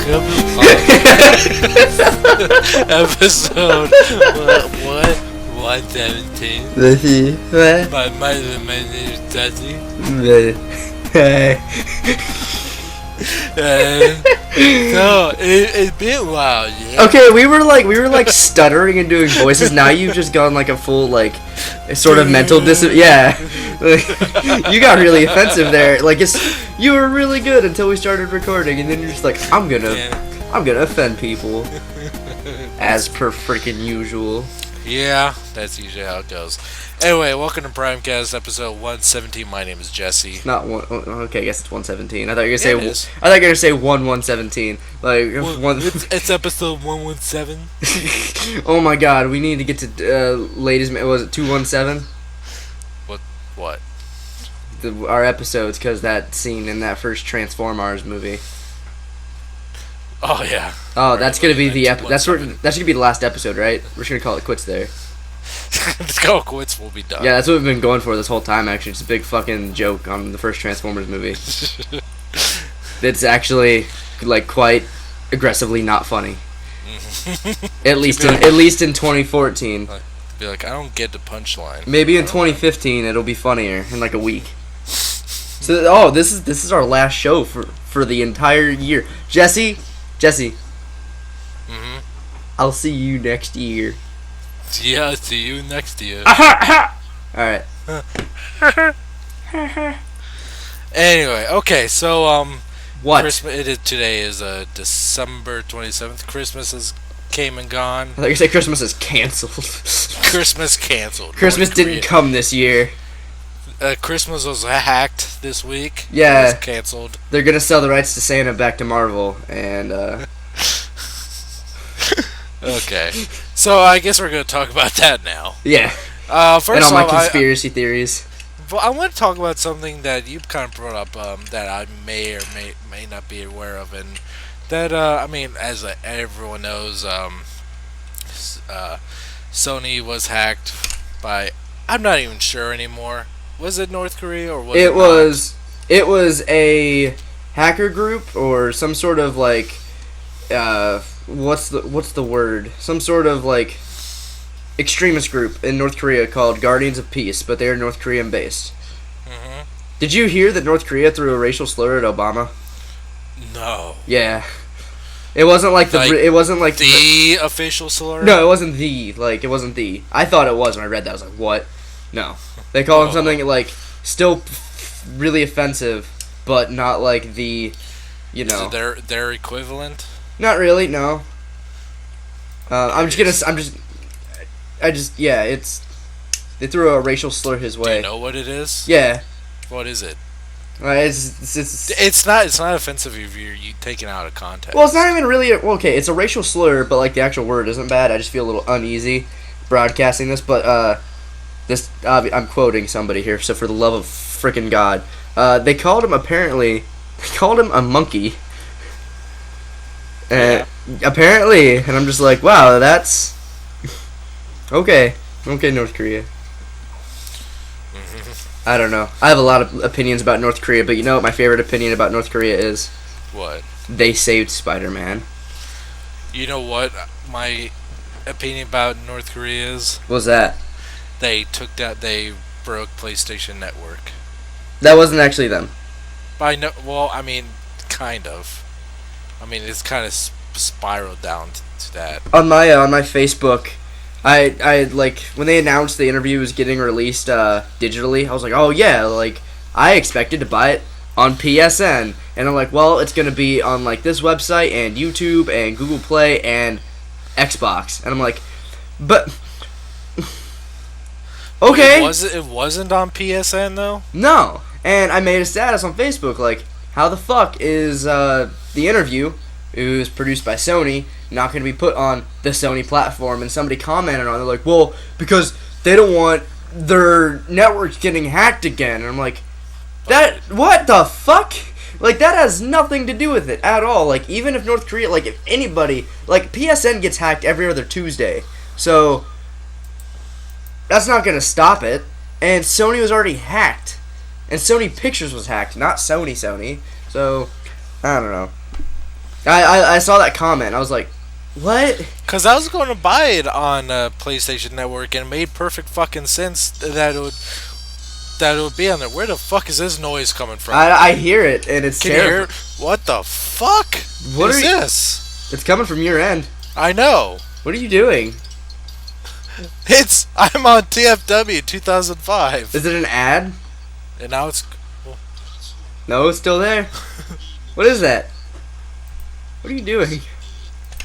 welcome. Episode what? 117. My name is Jesse. So it's been a while, yeah. Okay, we were like stuttering and doing voices. Now you've just gone like a full sort of mental Yeah, you got really offensive there. Like you were really good until we started recording, and then you're just like, I'm gonna offend people, as per freaking usual. Yeah, that's usually how it goes. Anyway, welcome to Primecast episode 117. My name is Jesse. Not one. Okay, I guess it's 117. I thought you were gonna say. I thought you were gonna say 117. It's episode 117. Oh my God, we need to get to latest. Was it 217? What? Our episodes, because that scene in that first Transformers movie. Oh yeah. Oh, that's gonna be the that's gonna be the last episode, right? We're just gonna call it quits there. Let's go quits. We'll be done. Yeah, that's what we've been going for this whole time. Actually, it's a big fucking joke on the first Transformers movie. It's actually quite aggressively not funny. at least in 2014. Be like, I don't get the punchline. Maybe in 2015 it'll be funnier in like a week. So this is our last show for the entire year. Jesse. Mm-hmm. I'll see you next year. Yeah, see you next year. Alright. Anyway, okay, so what? Christmas. Today is December 27th. Christmas has came and gone. I thought you said Christmas is canceled. Christmas canceled. Christmas didn't come this year. Christmas was hacked this week. Yeah. It was canceled. They're gonna sell the rights to Santa back to Marvel, and Okay. So I guess we're gonna talk about that now. Yeah. First and all my off, conspiracy theories. Well, I want to talk about something that you kind of brought up that I may or may not be aware of, and that as everyone knows, Sony was hacked by. I'm not even sure anymore. Was it North Korea or was it? It was a hacker group or some sort of what's the word? Some sort of extremist group in North Korea called Guardians of Peace, but they're North Korean based. Mm-hmm. Did you hear that North Korea threw a racial slur at Obama? No. Yeah. It wasn't the official slur. No, it wasn't the it wasn't the. I thought it was when I read that. I was like, what? No, they called him something still really offensive, but not the, Is it their equivalent? Not really. No. They threw a racial slur his way. Do you know what it is? Yeah. What is it? It's not offensive if you're taken out of context. Well, it's not even really okay. It's a racial slur, but the actual word isn't bad. I just feel a little uneasy broadcasting this, but I'm quoting somebody here. So for the love of frickin' God, they called him a monkey. Apparently, and I'm just like, wow, that's okay, North Korea. I don't know. I have a lot of opinions about North Korea, but you know what my favorite opinion about North Korea is? What? They saved Spiderman. You know what my opinion about North Korea is? What was that? They broke PlayStation Network. That wasn't actually them. Kind of. It's kind of spiraled down to that. On my Facebook, I when they announced the interview was getting released digitally, I was like, oh yeah, I expected to buy it on PSN, and I'm like, well, it's gonna be on this website and YouTube and Google Play and Xbox, and I'm like, but okay. It wasn't on PSN though? No, and I made a status on Facebook how the fuck is the interview, it was produced by Sony, not going to be put on the Sony platform? And somebody commented on it, they're like, well, because they don't want their networks getting hacked again. And I'm like, what the fuck? That has nothing to do with it at all. Even if North Korea, if anybody, PSN gets hacked every other Tuesday. So, that's not going to stop it. And Sony was already hacked. And Sony Pictures was hacked, not Sony. So, I don't know. I saw that comment. I was like, what? Because I was going to buy it on PlayStation Network, and it made perfect fucking sense that it would be on there. Where the fuck is this noise coming from? I hear it, and it's Can you hear terrible. it? What the fuck What is are you- this? It's coming from your end. I know. What are you doing? I'm on TFW 2005, Is it an ad? and now it's. No, it's still there. What is that? What are you doing?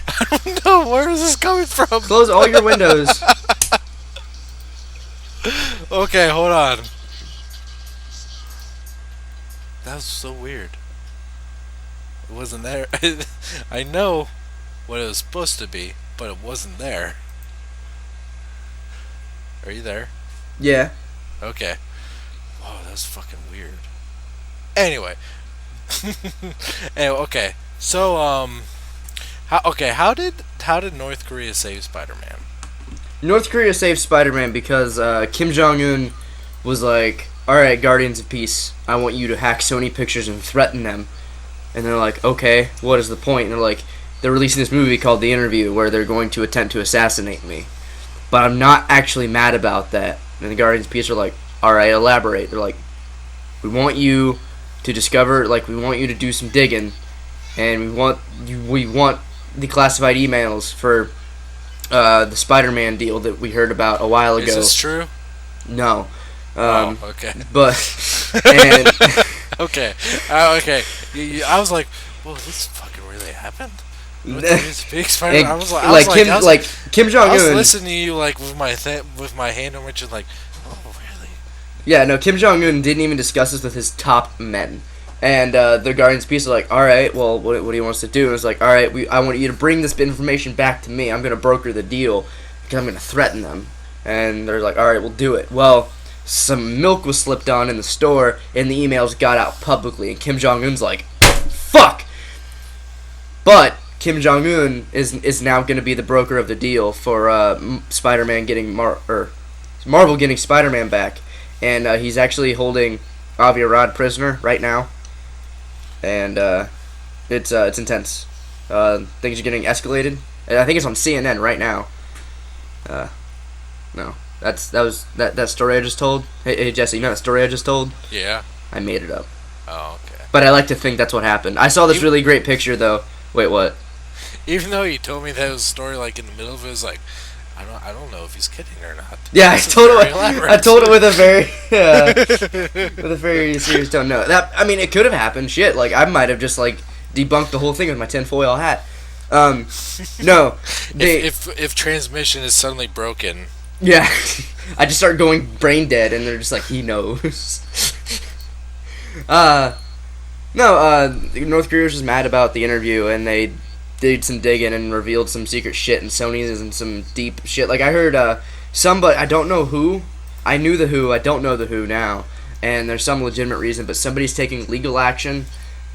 I don't know. Where is this coming from? Close all your windows. Okay, hold on. That was so weird. It wasn't there. I know what it was supposed to be, but it wasn't there. Are you there? Yeah. Okay. Whoa, that's fucking weird. Anyway. Okay. So, how did North Korea save Spider-Man? North Korea saved Spider-Man because Kim Jong-un was like, alright, Guardians of Peace, I want you to hack Sony Pictures and threaten them. And they're like, okay, what is the point? And they're like, they're releasing this movie called The Interview where they're going to attempt to assassinate me. But I'm not actually mad about that. And the Guardians of Peace are like, alright, elaborate. They're like, we want you to discover, like, we want you to do some digging, and we want the classified emails for the Spider-Man deal that we heard about a while ago. Is this true? No. Okay. But, and, Okay. Okay. I was like, whoa, this fucking really happened? What is big Spider-Man? Kim Jong-un. I was listening to you like with my hand on Richard, like, oh really? Yeah, no, Kim Jong-un didn't even discuss this with his top men. And the Guardians of Peace are like, alright, well, what do you want us to do? And it's like, alright, I want you to bring this information back to me. I'm going to broker the deal because I'm going to threaten them. And they're like, alright, we'll do it. Well, some milk was slipped on in the store, and the emails got out publicly. And Kim Jong-un's like, fuck! But Kim Jong-un is now going to be the broker of the deal for Spider-Man getting Marvel getting Spider-Man back. And he's actually holding Avi Arad prisoner right now. And it's intense. Things are getting escalated. And I think it's on CNN right now. No, that story I just told. Hey Jesse, you know that story I just told? Yeah. I made it up. Oh, okay. But I like to think that's what happened. I saw this really great picture though. Wait, what? Even though you told me that it was a story like in the middle of it, was like, I don't know if he's kidding or not. Yeah, I told it with a a very serious tone. No, I mean, it could have happened. Shit, like I might have just like debunked the whole thing with my tinfoil hat. No, if transmission is suddenly broken. Yeah, I just start going brain dead, and they're just like, he knows. North Korea was just mad about the interview, and they did some digging and revealed some secret shit, and Sony's and some deep shit. Like, I heard somebody, I don't know who, I knew the who, I don't know the who now, and there's some legitimate reason, but somebody's taking legal action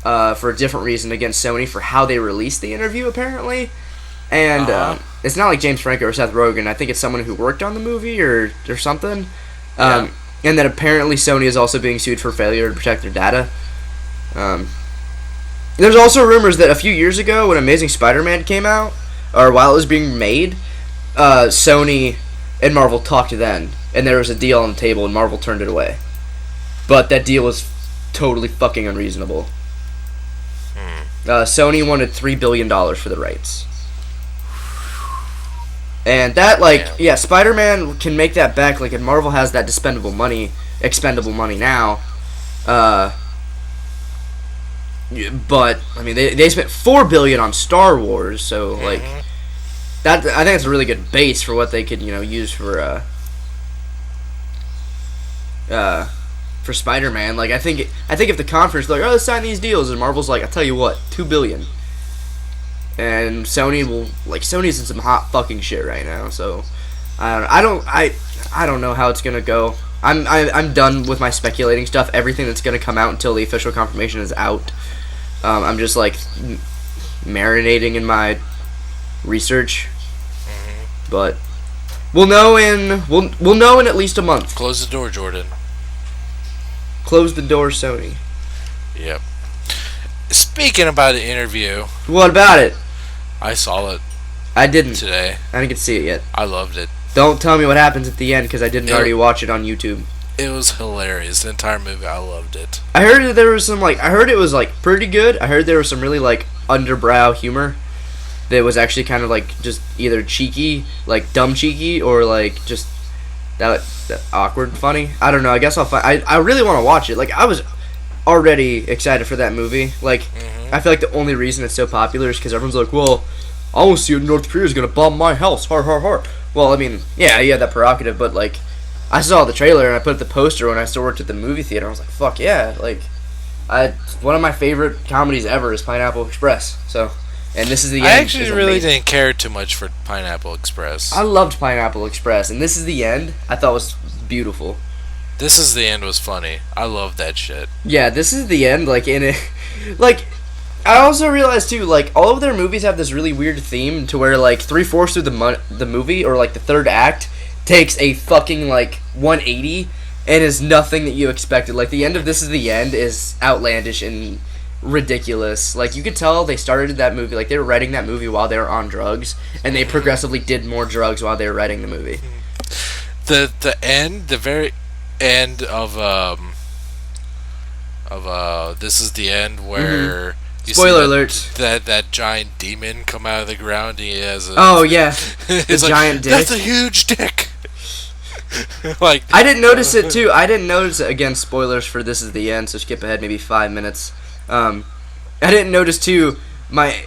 for a different reason against Sony for how they released the interview, apparently. And it's not like James Franco or Seth Rogen. I think it's someone who worked on the movie or something. And then apparently Sony is also being sued for failure to protect their data. There's also rumors that a few years ago when Amazing Spider-Man came out, or while it was being made, Sony and Marvel talked then, and there was a deal on the table, and Marvel turned it away. But that deal was totally fucking unreasonable. Sony wanted $3 billion for the rights. And that, Spider-Man can make that back, and Marvel has that expendable money now. But, I mean, they spent $4 billion on Star Wars, so, that, I think it's a really good base for what they could, use for Spider-Man. I think if the conference, let's sign these deals, and Marvel's like, I'll tell you what, $2 billion. And Sony's in some hot fucking shit right now, so I don't know how it's gonna go. I'm done with my speculating stuff. Everything that's gonna come out until the official confirmation is out. I'm just marinating in my research, but we'll know in at least a month. Close the door, Jordan. Close the door, Sony. Yep. Speaking about the interview, What about it? I saw it I didn't. today. I didn't get to see it yet. I loved it. Don't tell me what happens at the end because I didn't It- already watch it on YouTube. It was hilarious. The entire movie, I loved it. I heard that there was some I heard it was pretty good. I heard there was some really underbrow humor that was actually kind of just either cheeky, dumb cheeky, or just that awkward funny. I don't know. I guess I'll find. I really want to watch it. I was already excited for that movie. I feel like the only reason it's so popular is because everyone's like, well, I want to see what North Korea is gonna bomb my house. Har har har. Well, I mean, yeah, you had that prerogative, but I saw the trailer and I put up the poster when I still worked at the movie theater. I was like, fuck yeah, one of my favorite comedies ever is Pineapple Express. So, and this is the end. I actually really amazing. didn't care too much for Pineapple Express. I loved Pineapple Express, and This Is the End I thought was beautiful. This Is the End was funny. I loved that shit. Yeah, This Is the End, in it, I also realized too, all of their movies have this really weird theme to where 3/4 through the movie or the third act takes a fucking 180 and is nothing that you expected. The end of This Is the End is outlandish and ridiculous. You could tell they started that movie they were writing that movie while they were on drugs, and they progressively did more drugs while they were writing the movie. The very end of This Is the End where you Spoiler see alert. that giant demon come out of the ground. And he has a Oh yeah, it's the giant dick. That's a huge dick. I didn't notice it too. I didn't notice it. Again, spoilers for This Is the End, so skip ahead maybe 5 minutes. I didn't notice too. My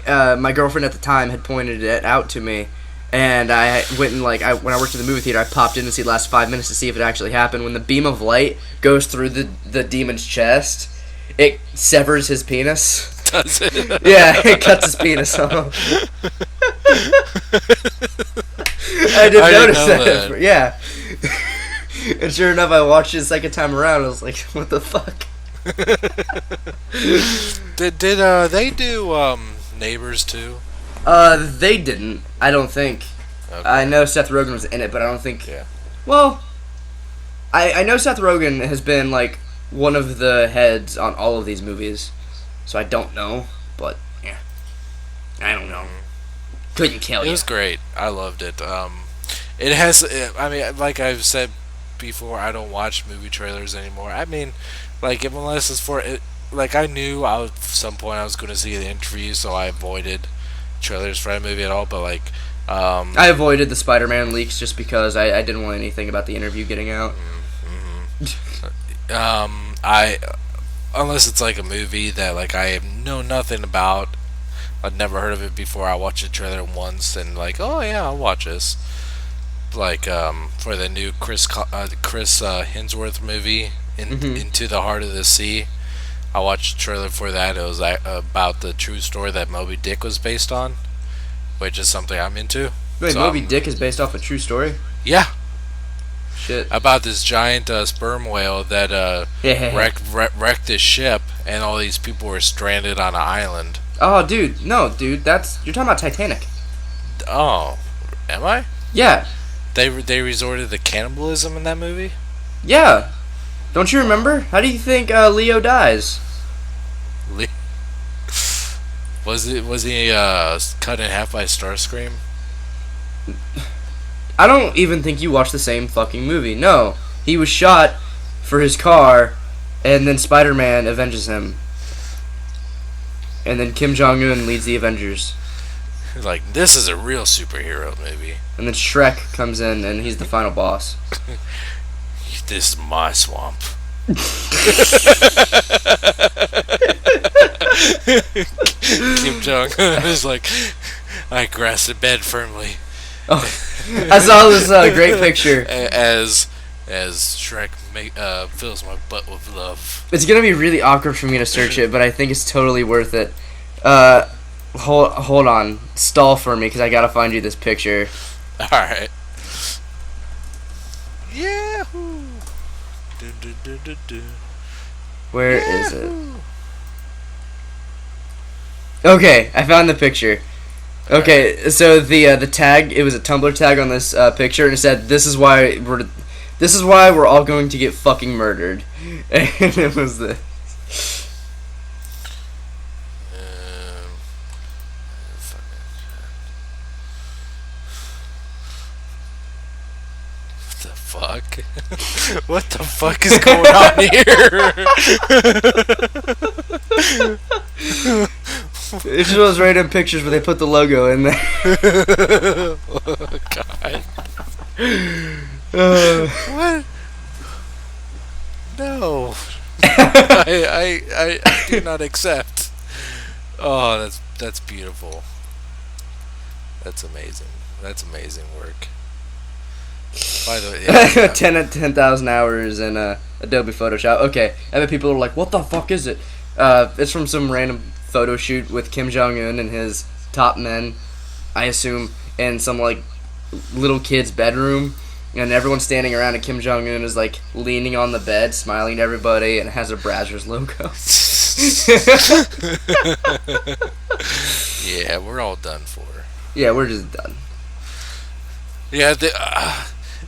girlfriend at the time had pointed it out to me, and I went and when I worked in the movie theater, I popped in to see the last 5 minutes to see if it actually happened. When the beam of light goes through the demon's chest, it severs his penis. Does it? Yeah, it cuts his penis off. I didn't notice know that. Yeah. And sure enough, I watched it the second time around. I was like, what the fuck? Did they do Neighbors too? They didn't. I don't think. Okay. I know Seth Rogen was in it, but I don't think. Yeah. Well, I know Seth Rogen has been one of the heads on all of these movies, so I don't know. But yeah, I don't know. Couldn't kill It you. was great. I loved it. It has. I mean, like I've said before, I don't watch movie trailers anymore. I mean, unless it's for it. I knew at some point I was going to see the interview, so I avoided trailers for that movie at all. But I avoided the Spiderman leaks just because I didn't want anything about the interview getting out. I unless it's a movie that I know nothing about. I'd never heard of it before. I watched the trailer once and oh yeah, I'll watch this. For the new Chris Hemsworth movie, Into the Heart of the Sea. I watched the trailer for that. It was about the true story that Moby Dick was based on, which is something I'm into. Wait, So, Moby Dick is based off a true story? Yeah, Shit. about this giant sperm whale that Yeah. wrecked his ship, and all these people were stranded on an island. Oh, dude. No, dude. You're talking about Titanic. Oh, am I? Yeah. They resorted to cannibalism in that movie. Yeah. Don't you remember? How do you think Leo dies? Was he cut in half by Starscream? I don't even think you watched the same fucking movie. No. He was shot for his car, and then Spider-Man avenges him. And then Kim Jong-un leads the Avengers. This is a real superhero movie. And then Shrek comes in, and he's the final boss. This is my swamp. Kim Jong Un is I grasp the bed firmly. Oh, I saw this great picture. As Shrek fills my butt with love. It's gonna be really awkward for me to search it, but I think it's totally worth it. Hold on, stall for me because I gotta find you this picture. All right. Yahoo! Where is it? Okay, I found the picture. Okay, so the tag, it was a Tumblr tag on this picture, and it said, "This is why we're all going to get fucking murdered," and it was the. fuck? What the fuck is going on here? It's just those random pictures where they put the logo in there. Oh, God. What? No. I do not accept. Oh, that's beautiful. That's amazing. That's amazing work. By the way, yeah. 10,000 hours in Adobe Photoshop. Okay, and then people are like, "What the fuck is it?" It's from some random photo shoot with Kim Jong Un and his top men, I assume, in some like little kid's bedroom, and everyone's standing around, and Kim Jong Un is like leaning on the bed, smiling at everybody, and it has a Brazzers logo. Yeah, we're all done for. Yeah, we're just done. Yeah,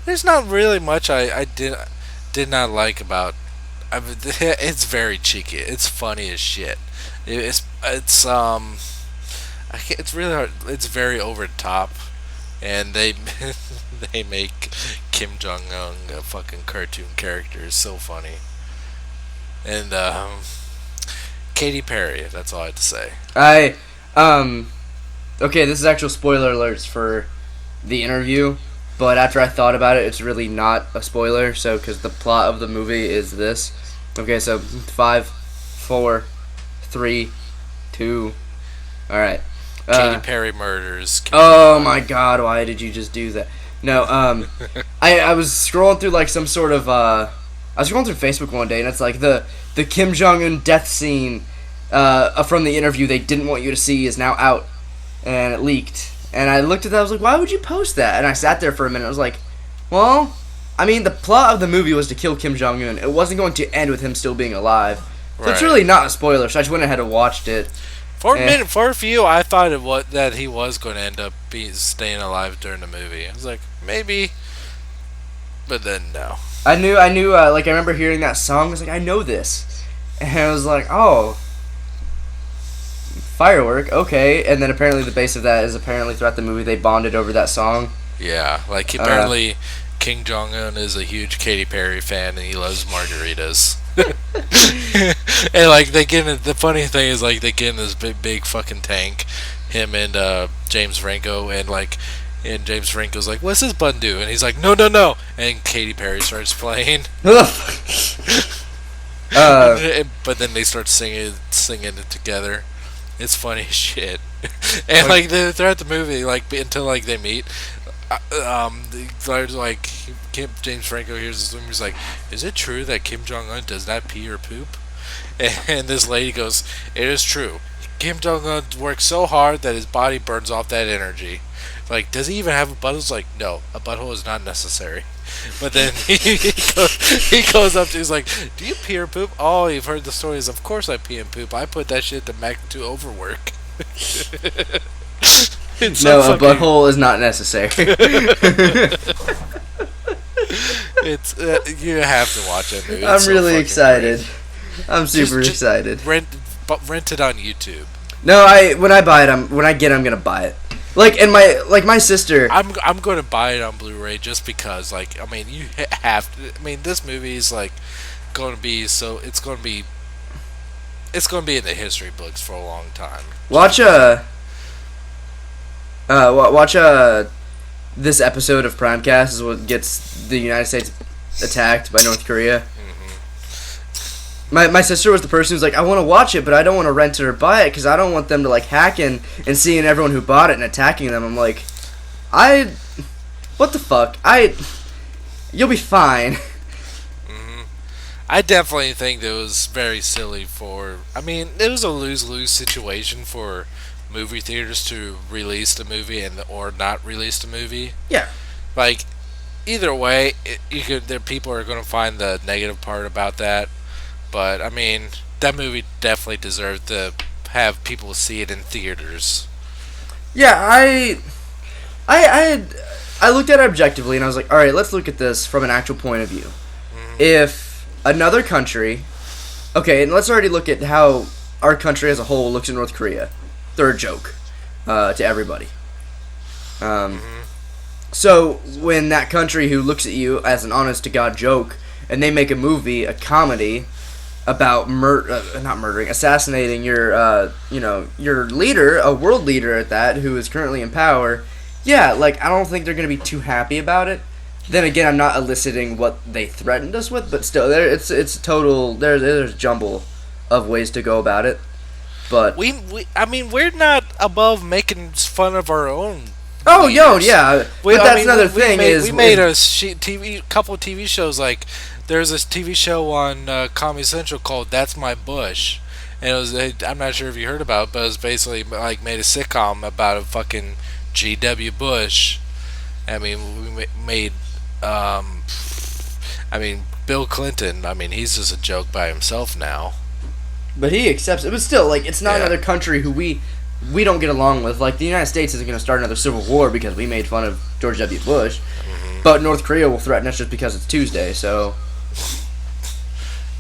there's not really much I did not like about. I mean, it's very cheeky. It's funny as shit. It's it's really hard. It's very over the top, and they they make Kim Jong Un a fucking cartoon character. It's so funny. And Katy Perry. That's all I have to say. Okay, this is actual spoiler alerts for the interview, but after I thought about it, it's really not a spoiler. So, because the plot of the movie is this. Okay, so 5, 4, 3, 2. All right. Katy Perry murders. Oh my God! Why did you just do that? No. I was scrolling through like some sort of I was scrolling through Facebook one day, and it's like the Kim Jong Un death scene from the interview they didn't want you to see is now out, and it leaked. And I looked at that, I was like, why would you post that? And I sat there for a minute, I was like, well, I mean, the plot of the movie was to kill Kim Jong Un. It wasn't going to end with him still being alive. So It's really not a spoiler, so I just went ahead and watched it. For a minute, for a few, I thought that he was going to end up staying alive during the movie. I was like, maybe, but then no. I knew, like, I remember hearing that song, I was like, I know this. And I was like, oh, firework, okay. And then apparently the base of that is apparently throughout the movie they bonded over that song. Yeah, like apparently Kim Jong Un is a huge Katy Perry fan and he loves margaritas. And like they get in, the funny thing is like they get in this big fucking tank, him and James Franco, and James Franco's like, "What's this button do?" And he's like, "No, no, no!" And Katy Perry starts playing. But then they start singing it together. It's funny as shit. And like throughout the movie, like until like they meet, like James Franco hears this woman, he's like, "Is it true that Kim Jong Un does not pee or poop?" And this lady goes, "It is true. Kim Jong Un works so hard that his body burns off that energy. Like, does he even have a butthole?" It's like, "No, a butthole is not necessary." But then he goes up to, he's like, "Do you pee or poop?" "Oh, you've heard the stories. Of course I pee and poop. I put that shit to magnitude overwork." No, a butthole is not necessary. It's you have to watch it, movie. I'm really excited. Great. I'm super excited. Rent it on YouTube. No, when I buy it, when I get it, I'm gonna buy it. Like, and my sister, I'm gonna buy it on Blu-ray just because, like, I mean, you have to. I mean, this movie is like going to be so. It's going to be in the history books for a long time. Watch this episode of Primecast is what gets the United States attacked by North Korea. My sister was the person who's like, I want to watch it, but I don't want to rent it or buy it because I don't want them to like hack in and seeing everyone who bought it and attacking them. I'm like, what the fuck? You'll be fine. Mm-hmm. I definitely think it was very silly I mean, it was a lose-lose situation for movie theaters to release the movie or not release the movie. Yeah. Like, either way, people are going to find the negative part about that. But I mean, that movie definitely deserved to have people see it in theaters. Yeah, I looked at it objectively and I was like, all right, let's look at this from an actual point of view. Mm-hmm. If another country, okay, and let's already look at how our country as a whole looks at North Korea. They're a joke to everybody. Mm-hmm. So when that country who looks at you as an honest to god joke, and they make a movie, a comedy about not murdering, assassinating your your leader, a world leader at that, who is currently in power. Yeah, like I don't think they're gonna be too happy about it. Then again, I'm not eliciting what they threatened us with, but still, it's total. There's jumble of ways to go about it. But I mean, we're not above making fun of our own. oh, yo, leaders. yeah. We, But I that's mean, another we thing made, is we made a couple TV shows. Like there's this TV show on Comedy Central called "That's My Bush," and it was I'm not sure if you heard about it, but it was basically like made a sitcom about a fucking G.W. Bush. I mean, we made. I mean, Bill Clinton. I mean, he's just a joke by himself now. But he accepts it. But still, like, it's not Yeah. another country who we don't get along with. Like, the United States isn't going to start another civil war because we made fun of George W. Bush. Mm-hmm. But North Korea will threaten us just because it's Tuesday. So,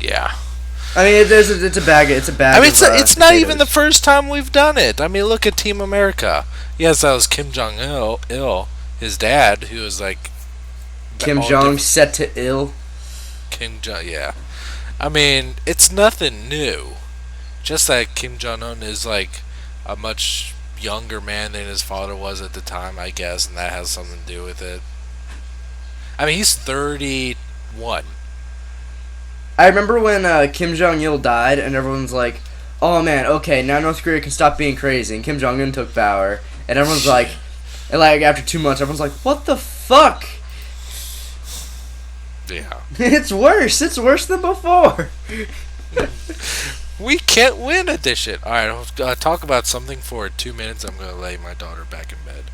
Yeah. I mean, it's a bag. It's a bag. I mean, it's not even the potatoes. first time we've done it. I mean, look at Team America. Yes, that was Kim Jong Il, his dad, who was like Kim all Jong different- set to ill. Kim Jong, yeah. I mean, it's nothing new. Just that Kim Jong Un is like a much younger man than his father was at the time, I guess, and that has something to do with it. I mean, he's 31. I remember when Kim Jong Il died, and everyone's like, "Oh man, okay, now North Korea can stop being crazy." And Kim Jong Un took power, and everyone's like, and like after 2 months, everyone's like, "What the fuck?" Yeah. It's worse. It's worse than before. We can't win at this shit. Alright, I'll talk about something for 2 minutes. I'm going to lay my daughter back in bed.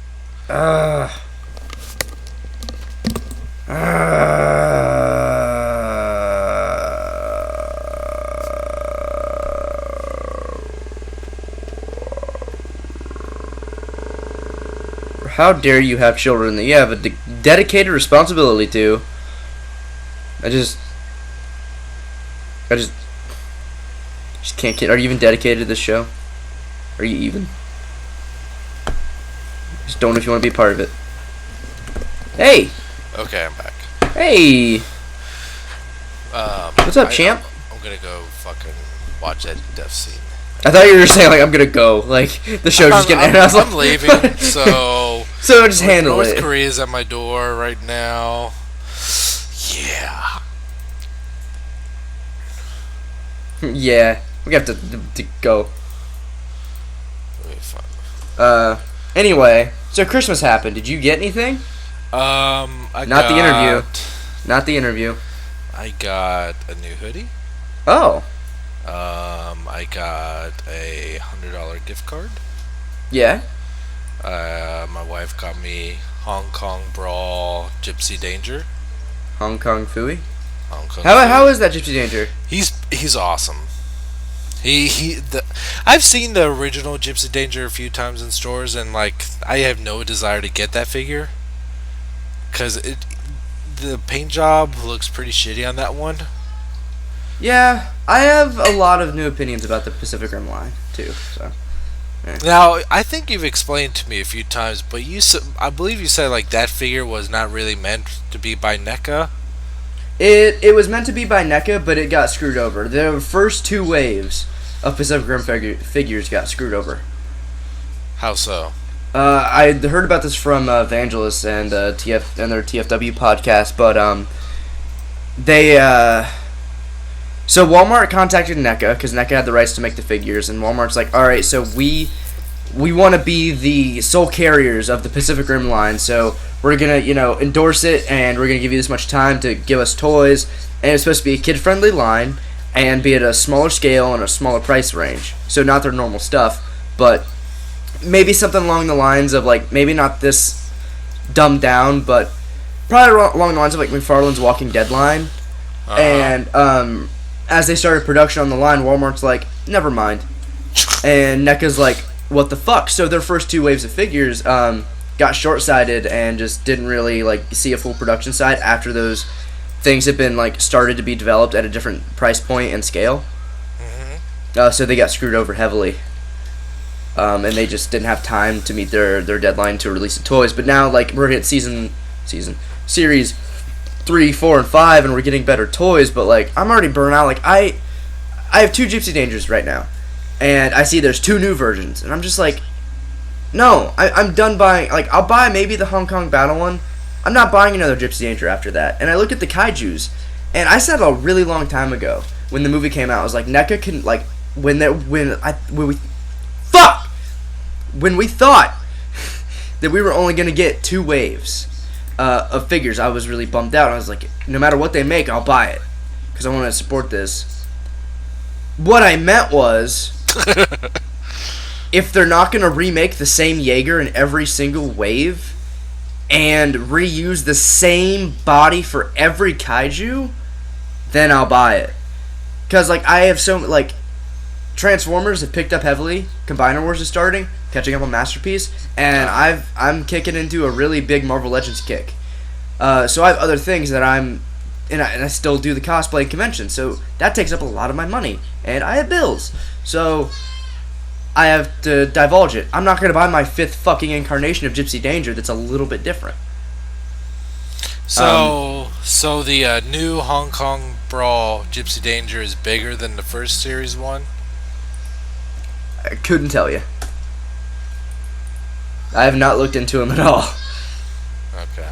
How dare you have children that you have a dedicated responsibility to? I just can't get. Are you even dedicated to this show? Are you even? Just don't know if you want to be a part of it. Hey, Okay, I'm back. hey, what's up, champ? I'm going to go fucking watch that death scene. I thought you were saying like I'm gonna go, like the show's just getting ended. I was I'm like, leaving, so so just handle North it. Korea's at my door right now. Yeah. Yeah, we have to go. Let me find- Anyway, so Christmas happened. Did you get anything? Not the interview. Not the interview. I got a new hoodie. Oh, I got a $100 gift card. yeah. My wife got me Hong Kong Brawl Gypsy Danger. Hong Kong Fooey. Hong Kong. How is that Gypsy Danger? He's awesome. I've seen the original Gypsy Danger a few times in stores, and like I have no desire to get that figure because the paint job looks pretty shitty on that one. Yeah, I have a lot of new opinions about the Pacific Rim line too. So Now I think you've explained to me a few times, but I believe you said like that figure was not really meant to be by NECA. it was meant to be by NECA, but it got screwed over. The first two waves of Pacific Rim figures got screwed over. How so? I heard about this from Evangelist and TF and their TFW podcast, but they so Walmart contacted NECA because NECA had the rights to make the figures, and Walmart's like, all right, so we want to be the sole carriers of the Pacific Rim line, so we're gonna endorse it, and we're gonna give you this much time to give us toys, and it's supposed to be a kid friendly line and be at a smaller scale and a smaller price range, so not their normal stuff, but maybe something along the lines of like maybe not this dumbed down, but probably along the lines of like McFarlane's Walking Dead line. And as they started production on the line, Walmart's like, never mind, and NECA's like, what the fuck? So their first two waves of figures got short-sighted and just didn't really like see a full production side after those things had been like started to be developed at a different price point and scale. So they got screwed over heavily. and they just didn't have time to meet their deadline to release the toys. But now, like, we're at series 3, 4, and 5, and we're getting better toys. But like, I'm already burnt out. Like, I have 2 Gypsy Dangers right now, and I see there's 2 new versions, and I'm just like, no, I'm done buying. Like, I'll buy maybe the Hong Kong Battle one. I'm not buying another Gypsy Danger after that. And I look at the kaijus, and I said a really long time ago when the movie came out, I was like, NECA can, like, when we thought that we were only gonna get 2 waves of figures, I was really bummed out. I was like, no matter what they make, I'll buy it because I want to support this. What I meant was, if they're not gonna remake the same Jaeger in every single wave and reuse the same body for every kaiju, then I'll buy it. Because, like, I have like, Transformers have picked up heavily. Combiner Wars is starting, catching up on Masterpiece, and I'm kicking into a really big Marvel Legends kick. So I have other things that and I still do the cosplay convention, so that takes up a lot of my money, and I have bills, so I have to divulge it. I'm not going to buy my 5th fucking incarnation of Gypsy Danger that's a little bit different. So the new Hong Kong Brawl Gypsy Danger is bigger than the first series one? I couldn't tell you. I have not looked into him at all. Okay.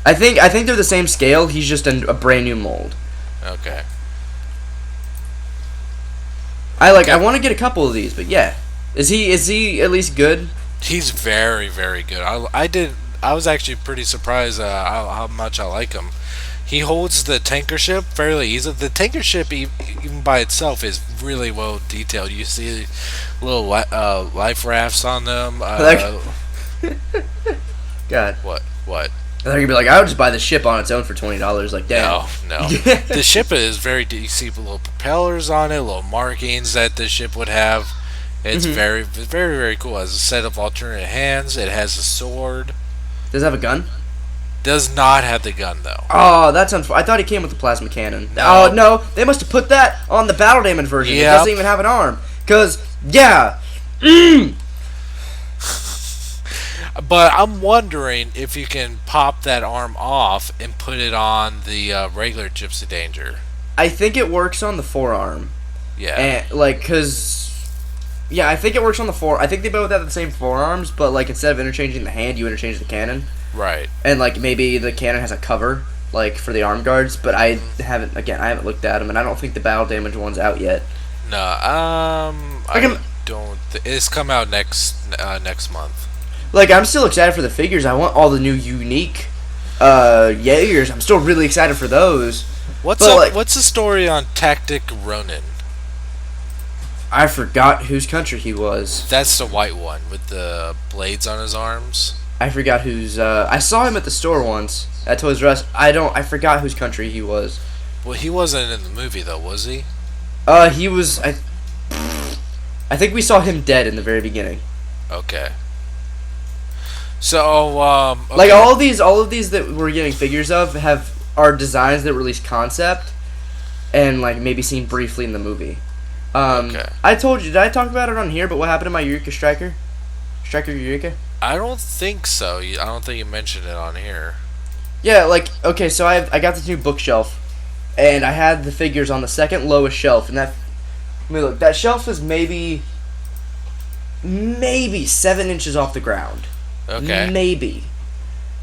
I think they're the same scale. He's just a brand new mold. Okay. I want to get a couple of these, but yeah. Is he at least good? He's very, very good. I was actually pretty surprised how much I like him. He holds the tanker ship fairly easily. The tanker ship, even by itself, is really well detailed. You see little life rafts on them. God. What? I thought you'd be like, I would just buy the ship on its own for $20. Like, damn. No. The ship is very. You see little propellers on it, little markings that the ship would have. It's very, very, very cool. It has a set of alternate hands. It has a sword. Does it have a gun? Does not have the gun though. Oh, that's I thought he came with the plasma cannon. No. Oh no, they must have put that on the battle damage version. Yep. It doesn't even have an arm. Cause yeah. But I'm wondering if you can pop that arm off and put it on the regular Gypsy Danger. I think it works on the forearm. Yeah. And I think it works on the I think they both have the same forearms, but like instead of interchanging the hand, you interchange the cannon. Right. And like maybe the cannon has a cover, like for the arm guards, but I haven't looked at them, and I don't think the battle damage one's out yet. No. I don't. It's come out next month. Like, I'm still excited for the figures. I want all the new unique Jaegers. I'm still really excited for those. What's the story on Tactic Ronin? I forgot whose country he was. That's the white one with the blades on his arms. I forgot whose. I saw him at the store once at Toys R Us. I forgot whose country he was. Well, he wasn't in the movie though, was he? He was. I think we saw him dead in the very beginning. Okay. So, okay. Like all of these that we're getting figures of are designs that release concept, and like maybe seen briefly in the movie. Okay. I told you, did I talk about it on here? But what happened to my Eureka Striker? Striker Eureka? I don't think so. I don't think you mentioned it on here. Yeah, like, okay, so I got this new bookshelf, and I had the figures on the second lowest shelf, and that shelf is maybe 7 inches off the ground. Okay. Maybe.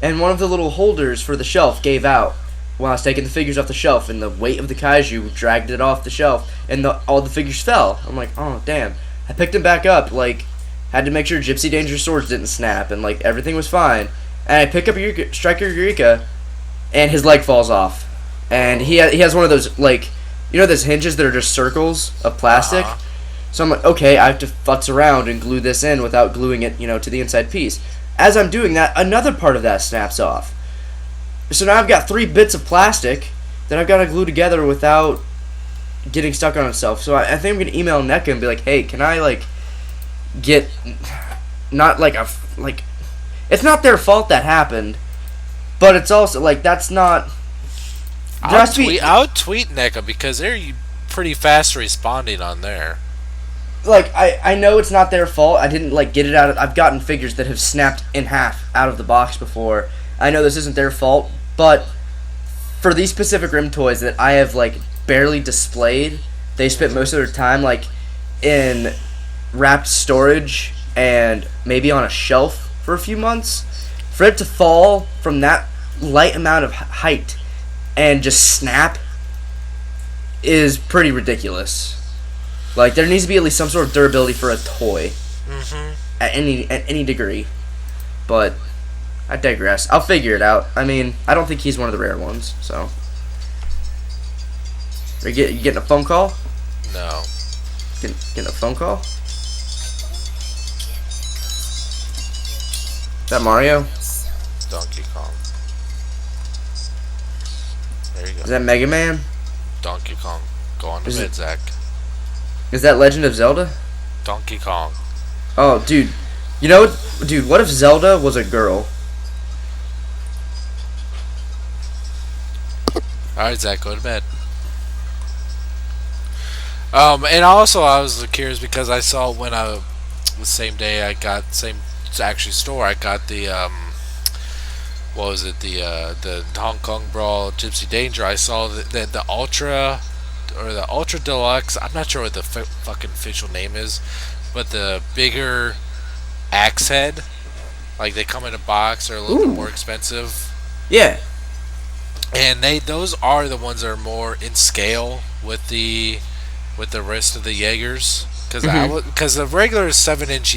And one of the little holders for the shelf gave out when I was taking the figures off the shelf, and the weight of the kaiju dragged it off the shelf, and all the figures fell. I'm like, oh, damn. I picked them back up, like, had to make sure Gypsy Danger swords didn't snap, and, like, everything was fine. And I pick up Striker Eureka, and his leg falls off. And he has one of those, like, you know those hinges that are just circles of plastic? Uh-huh. So I'm like, okay, I have to futz around and glue this in without gluing it, to the inside piece. As I'm doing that, another part of that snaps off. So now I've got 3 bits of plastic that I've got to glue together without getting stuck on itself. So I think I'm going to email NECA and be like, hey, can I, like, get, not like it's not their fault that happened, but it's also, like, that's not, I'll tweet NECA because they're pretty fast responding on there. like I know it's not their fault. I didn't like get it out of, I've gotten figures that have snapped in half out of the box before. I know this isn't their fault, but for these specific Rim toys that I have like barely displayed, they spent most of their time like in wrapped storage and maybe on a shelf for a few months. For it to fall from that light amount of height and just snap is pretty ridiculous. Like, there needs to be at least some sort of durability for a toy at any degree. But I digress. I'll figure it out. I mean, I don't think he's one of the rare ones. So, you getting a phone call? No. Getting a phone call? Is that Mario? Donkey Kong. There you go. Is that Mega Man? Donkey Kong. Go on to bed, Zach. Is that Legend of Zelda? Donkey Kong. Oh, dude. You know what? Dude, what if Zelda was a girl? Alright, Zach, go to bed. And also I was curious because I saw when the same day I got, same actually store, I got the, what was it, the Hong Kong Brawl Gypsy Danger. I saw the Ultra, or the Ultra Deluxe, I'm not sure what the fucking official name is, but the bigger axe head, like they come in a box, they're a little bit more expensive. Yeah. And those are the ones that are more in scale with the rest of the Jaegers, because the regular 7-inch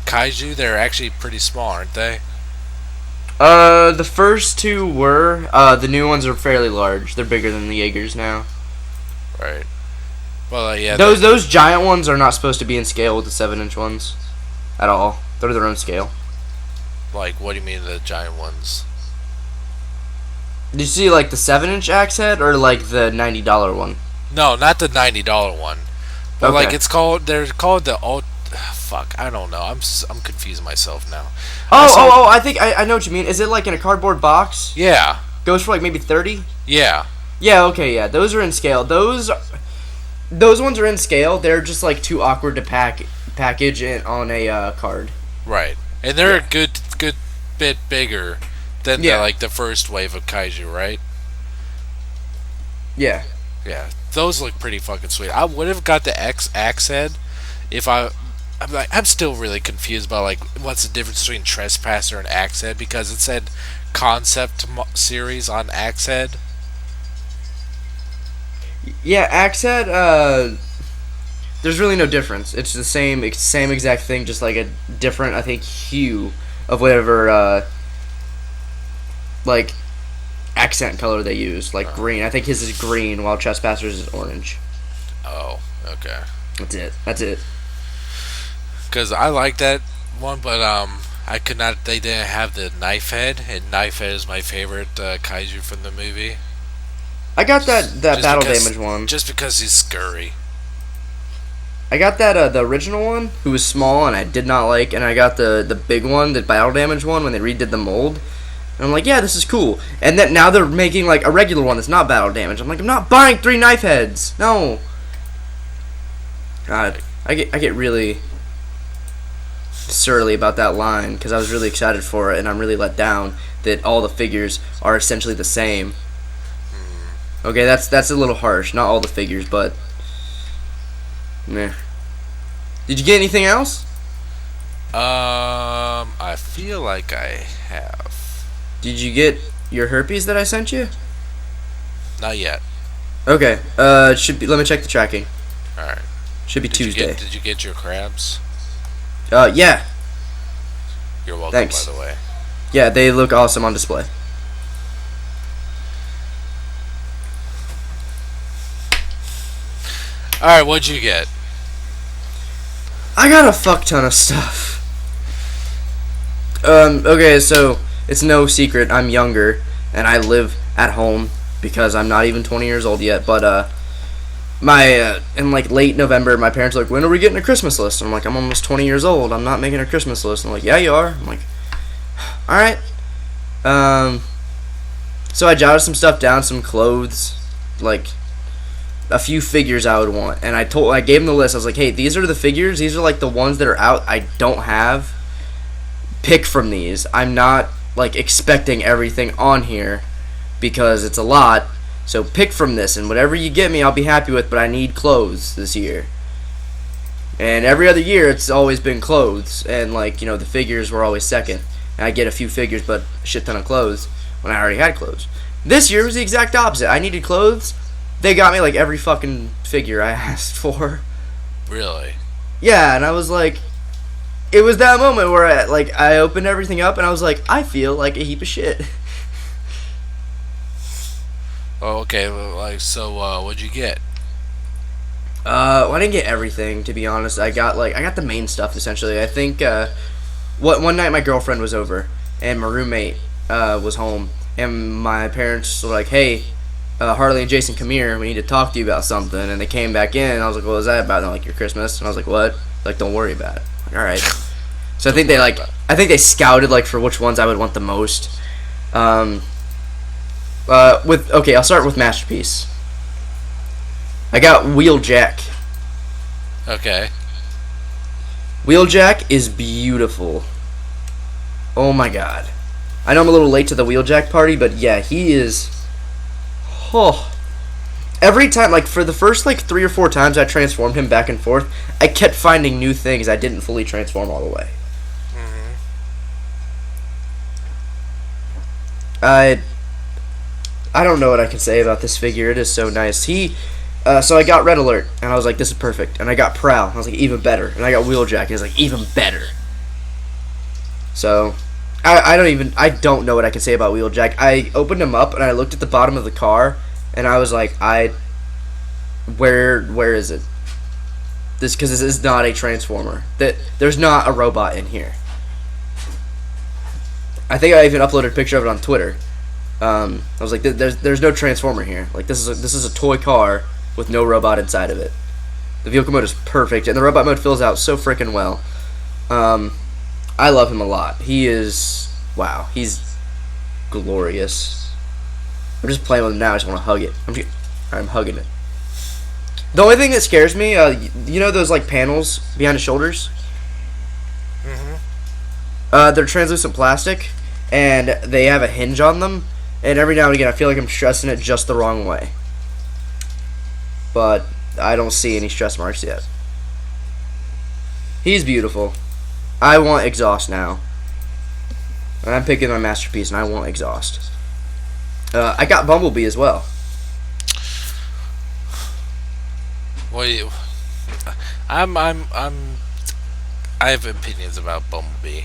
kaiju, they're actually pretty small, aren't they? The first two were. The new ones are fairly large. They're bigger than the Jaegers now. Right. Well, yeah. Those giant ones are not supposed to be in scale with the 7-inch ones, at all. They're their own scale. Like, what do you mean the giant ones? Did you see like the 7-inch axe head or like the $90 one? No, not the $90 one. But Okay. like they're called the fuck, I don't know. I'm confusing myself now. I think I know what you mean. Is it like in a cardboard box? Yeah. Goes for like maybe 30? Yeah. Yeah, okay, yeah. Those are in scale. Those ones are in scale. They're just like too awkward to package it on a card. Right. And they're a good bit bigger than the first wave of kaiju, right? Yeah. Yeah. Those look pretty fucking sweet. I would have got the axe head if I'm still really confused about like what's the difference between Trespasser and axe head, because it said concept series on axe head. Yeah, axe head, there's really no difference. It's the same exact thing, just like a different, I think, hue of whatever like accent color they use, like green. I think his is green while Trespasser's is orange. Oh, okay. That's it. Because I like that one, but I could not. They didn't have the knife head, and knife head is my favorite kaiju from the movie. I got that battle because, damage one. Just because he's scurry. I got that the original one, who was small and I did not like, and I got the big one, the battle damage one, when they redid the mold. And I'm like, yeah, this is cool. And then now they're making like a regular one that's not battle damage. I'm like, I'm not buying 3 knife heads. No. God, I get really surly about that line because I was really excited for it, and I'm really let down that all the figures are essentially the same. Okay, that's a little harsh. Not all the figures, but meh. Did you get anything else? I feel like I have. Did you get your herpes that I sent you? Not yet. Okay. Should be. Let me check the tracking. All right. Should be Tuesday. Did you get your crabs? Yeah. You're welcome. Thanks. By the way. Yeah, they look awesome on display. All right. What'd you get? I got a fuck ton of stuff. Okay, so it's no secret I'm younger and I live at home because I'm not even 20 years old yet, but in like late November my parents are like, when are we getting a Christmas list? And I'm like, I'm almost 20 years old, I'm not making a Christmas list. And I'm like, yeah, you are. I'm like, alright. So I jotted some stuff down, some clothes, like a few figures I would want, and I gave him the list. I was like, hey, these are the figures. These are like the ones that are out. I don't have. Pick from these. I'm not like expecting everything on here because it's a lot. So pick from this, and whatever you get me, I'll be happy with. But I need clothes this year. And every other year, it's always been clothes, and like the figures were always second. And I get a few figures, but a shit ton of clothes when I already had clothes. This year was the exact opposite. I needed clothes. They got me like every fucking figure I asked for. Really? Yeah, and I was like, it was that moment where I opened everything up and I was like, I feel like a heap of shit. Oh, okay. Like, so, what'd you get? Well, I didn't get everything, to be honest. I got the main stuff essentially. I think one night my girlfriend was over and my roommate was home, and my parents were like, "Hey, Harley and Jason, come here. We need to talk to you about something." And they came back in, and I was like, "What was that about?" And they're like, "Your Christmas." And I was like, "What?" Like, "Don't worry about it." Like, all right. So I think they scouted like for which ones I would want the most. Okay, I'll start with Masterpiece. I got Wheeljack. Okay. Wheeljack is beautiful. Oh my god. I know I'm a little late to the Wheeljack party, but yeah, he is. Oh. Every time, like for the first like 3 or 4 times I transformed him back and forth, I kept finding new things I didn't fully transform all the way. I don't know what I can say about this figure. It is so nice. So I got Red Alert, and I was like, this is perfect. And I got Prowl, and I was like, even better. And I got Wheeljack, and I was like, even better. So, I don't know what I can say about Wheeljack. I opened him up, and I looked at the bottom of the car, and I was like, where is it? Because this is not a Transformer. There's not a robot in here. I think I even uploaded a picture of it on Twitter. I was like, there's no Transformer here. Like, this is a toy car with no robot inside of it. The vehicle mode is perfect, and the robot mode fills out so freaking well. I love him a lot. He's glorious. I'm just playing with him now. I just want to hug it. I'm hugging it. The only thing that scares me, you know those like panels behind his shoulders? They're translucent plastic, and they have a hinge on them. And every now and again, I feel like I'm stressing it just the wrong way. But I don't see any stress marks yet. He's beautiful. I want exhaust now. And I'm picking my Masterpiece, and I want exhaust. I got Bumblebee as well. Well, I have opinions about Bumblebee.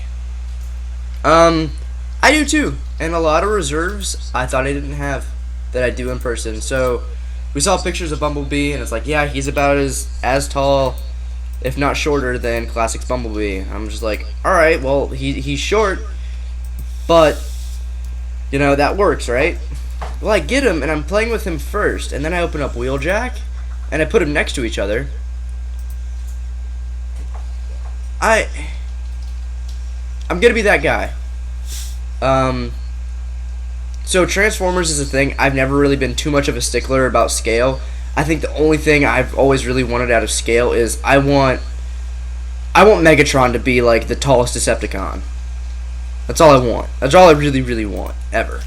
I do too, and a lot of reserves I thought I didn't have that I do in person. So we saw pictures of Bumblebee, and it's like, yeah, he's about as tall, if not shorter, than Classic's Bumblebee. I'm just like, all right, well, he's short, but that works, right? Well, I get him, and I'm playing with him first, and then I open up Wheeljack, and I put them next to each other. I'm gonna be that guy. So Transformers is a thing. I've never really been too much of a stickler about scale. I think the only thing I've always really wanted out of scale is I want Megatron to be like the tallest Decepticon. That's all I want. That's all I really, really want, ever,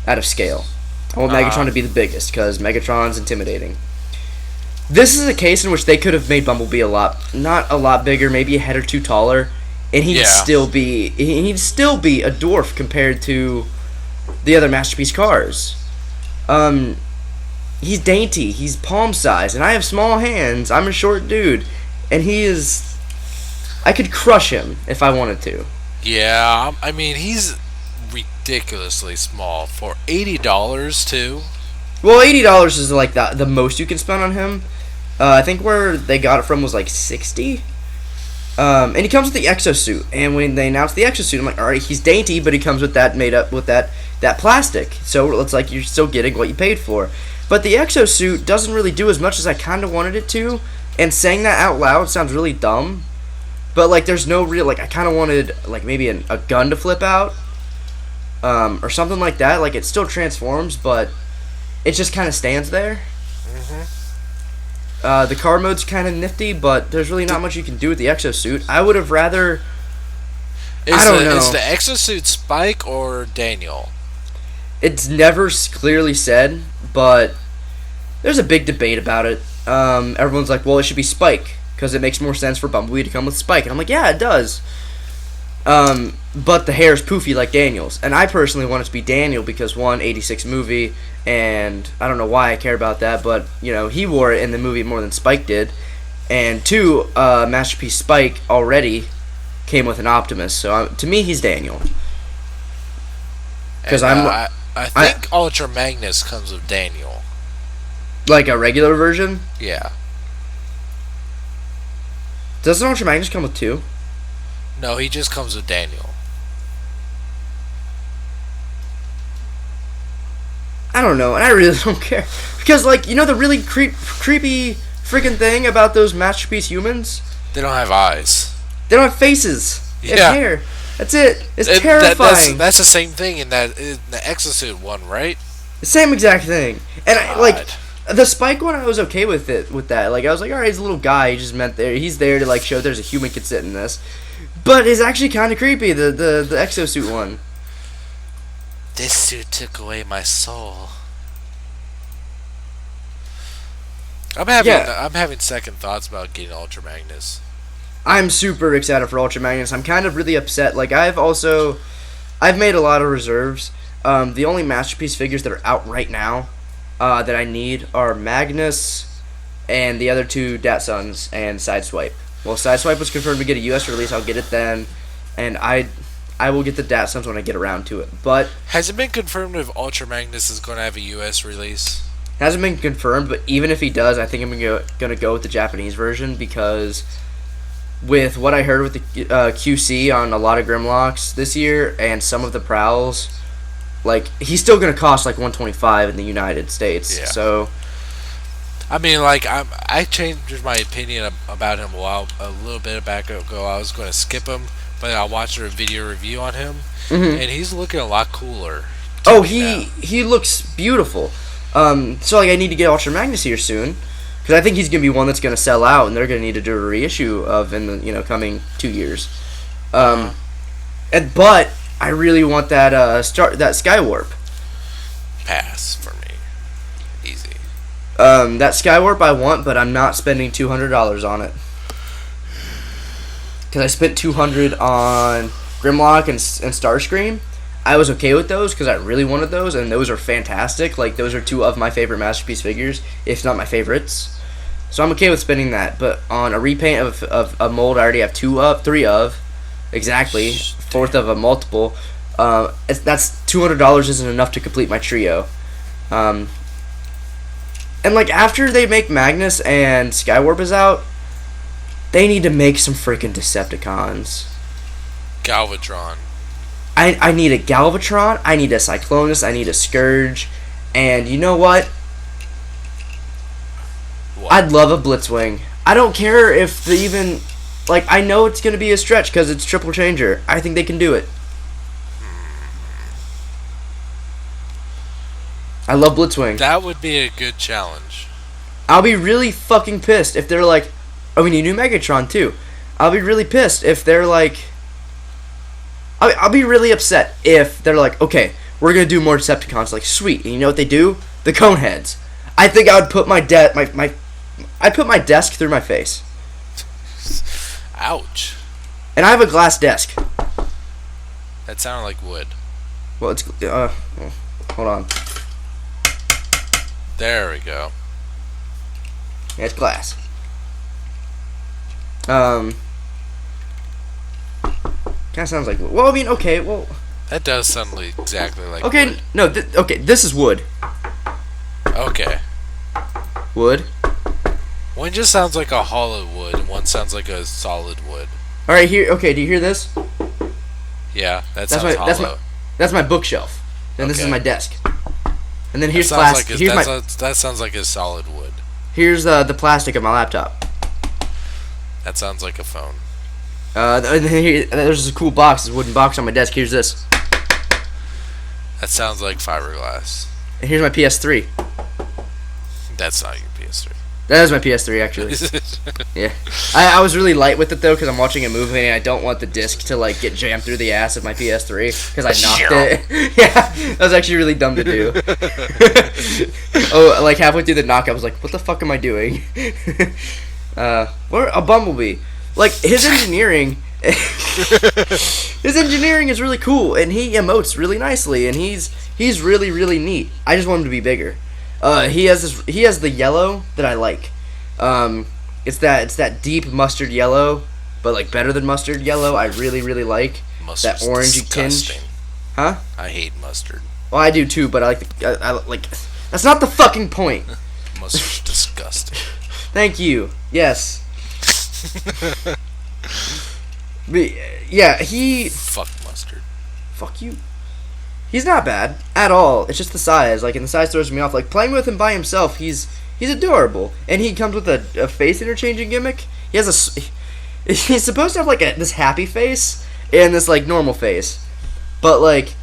out of scale. I want Megatron to be the biggest, because Megatron's intimidating. This is a case in which they could have made Bumblebee not a lot bigger, maybe a head or two taller, and he'd still be a dwarf compared to the other Masterpiece cars. He's dainty, he's palm size, and I have small hands. I'm a short dude, and I could crush him if I wanted to. Yeah, I mean, he's ridiculously small for $80 too. Well, $80 is like the most you can spend on him. I think where they got it from was like $60. And he comes with the exosuit, and when they announced the exosuit, I'm like, all right, he's dainty, but he comes with that made up with that plastic, so it's like you're still getting what you paid for. But the exosuit doesn't really do as much as I kind of wanted it to, and saying that out loud sounds really dumb, but like there's no real, like I kind of wanted like maybe a gun to flip out, or something like that. Like it still transforms, but it just kind of stands there. The car mode's kind of nifty, but there's really not much you can do with the exosuit. I would have rather. I don't know. Is the exosuit Spike or Daniel? It's never clearly said, but there's a big debate about it. Everyone's like, well, it should be Spike because it makes more sense for Bumblebee to come with Spike. And I'm like, yeah, it does. But the hair is poofy like Daniel's. And I personally want it to be Daniel because, one, 86 movie, and I don't know why I care about that, but, he wore it in the movie more than Spike did. And two, Masterpiece Spike already came with an Optimus. So to me, he's Daniel. Because I think Ultra Magnus comes with Daniel. Like a regular version? Yeah. Doesn't Ultra Magnus come with two? No, he just comes with Daniel. I don't know, and I really don't care. Because, the really creepy freaking thing about those Masterpiece humans? They don't have eyes. They don't have faces. They have hair. That's it. It's terrifying. That's the same thing in the Exosuit one, right? The same exact thing. And the Spike one, I was okay with that. I was like, alright, he's a little guy. He just meant he's there to show there's a human could sit in this. But it's actually kind of creepy. The Exosuit one. This suit took away my soul. I'm having second thoughts about getting Ultra Magnus. I'm super excited for Ultra Magnus. I'm kind of really upset. I've made a lot of reserves. The only Masterpiece figures that are out right now that I need are Magnus and the other two Datsuns and Sideswipe. Well, Sideswipe was confirmed to get a U.S. release. I'll get it then, and I will get the Datsuns when I get around to it. But has it been confirmed if Ultra Magnus is going to have a U.S. release? Hasn't been confirmed, but even if he does, I think I'm gonna go with the Japanese version because with what I heard with the QC on a lot of Grimlocks this year and some of the Prowls, he's still gonna cost $125 in the United States. Yeah. So, I mean, I changed my opinion about him a little bit back ago. I was going to skip him, but I watched a video review on him, and he's looking a lot cooler. Oh, he looks beautiful. So I need to get Ultra Magnus here soon, because I think he's gonna be one that's gonna sell out, and they're gonna need to do a reissue of in the coming 2 years. But I really want that that Skywarp. Pass for me, easy. That Skywarp I want, but I'm not spending $200 on it, because I spent $200 on Grimlock and Starscream. I was okay with those because I really wanted those, and those are fantastic. Those are two of my favorite Masterpiece figures, if not my favorites. So I'm okay with spending that. But on a repaint of a mold I already have three of, exactly, fourth of a multiple, that's $200 isn't enough to complete my trio. And after they make Magnus and Skywarp is out, they need to make some freaking Decepticons. Galvatron. I need a Galvatron, I need a Cyclonus, I need a Scourge, and you know what? I'd love a Blitzwing. I don't care if they even... I know it's going to be a stretch because it's Triple Changer. I think they can do it. I love Blitzwing. That would be a good challenge. I'll be really fucking pissed if they're like... Oh, we need a new Megatron, too. I'll be really pissed if they're like... I'll be really upset if they're like, okay, we're going to do more Decepticons. Sweet. And you know what they do? The Coneheads. I think I would put I'd put my desk through my face. Ouch. And I have a glass desk. That sounded like wood. Well, it's... hold on. There we go. Yeah, it's glass. Kind of sounds like wood. Well, I mean, okay, well... That does sound exactly like okay, wood. No, okay, this is wood. Okay. Wood. One just sounds like a hollow wood, and one sounds like a solid wood. Alright, here, okay, do you hear this? Yeah, sounds hollow. That's my bookshelf. And this is my desk. And then here's plastic. That sounds like a solid wood. Here's the plastic of my laptop. That sounds like a phone. And there's this cool box, this wooden box on my desk. Here's this. That sounds like fiberglass. And here's my PS3. That's not your PS3. That is my PS3 actually. Yeah, I was really light with it though because I'm watching a movie and I don't want the disc to like get jammed through the ass of my PS3 because I knocked it. Yeah, that was actually really dumb to do. Oh, like halfway through the knock, I was like, "What the fuck am I doing?" What a Bumblebee! Like his engineering, his engineering is really cool and he emotes really nicely and he's really really neat. I just want him to be bigger. He has the yellow that I like. It's that deep mustard yellow, but like better than mustard yellow. I really really like Mustard's that orangey disgusting. tinge. Huh? I hate mustard. Well, I do too, but I like. That's not the fucking point. Mustard's disgusting. Thank you. Yes. But, yeah, Fuck mustard. Fuck you. He's not bad at all. It's just the size. Like, and the size throws me off. Like, playing with him by himself, he's adorable. And he comes with a face interchanging gimmick. He has he's supposed to have, like, this happy face and this, like, normal face. But, like,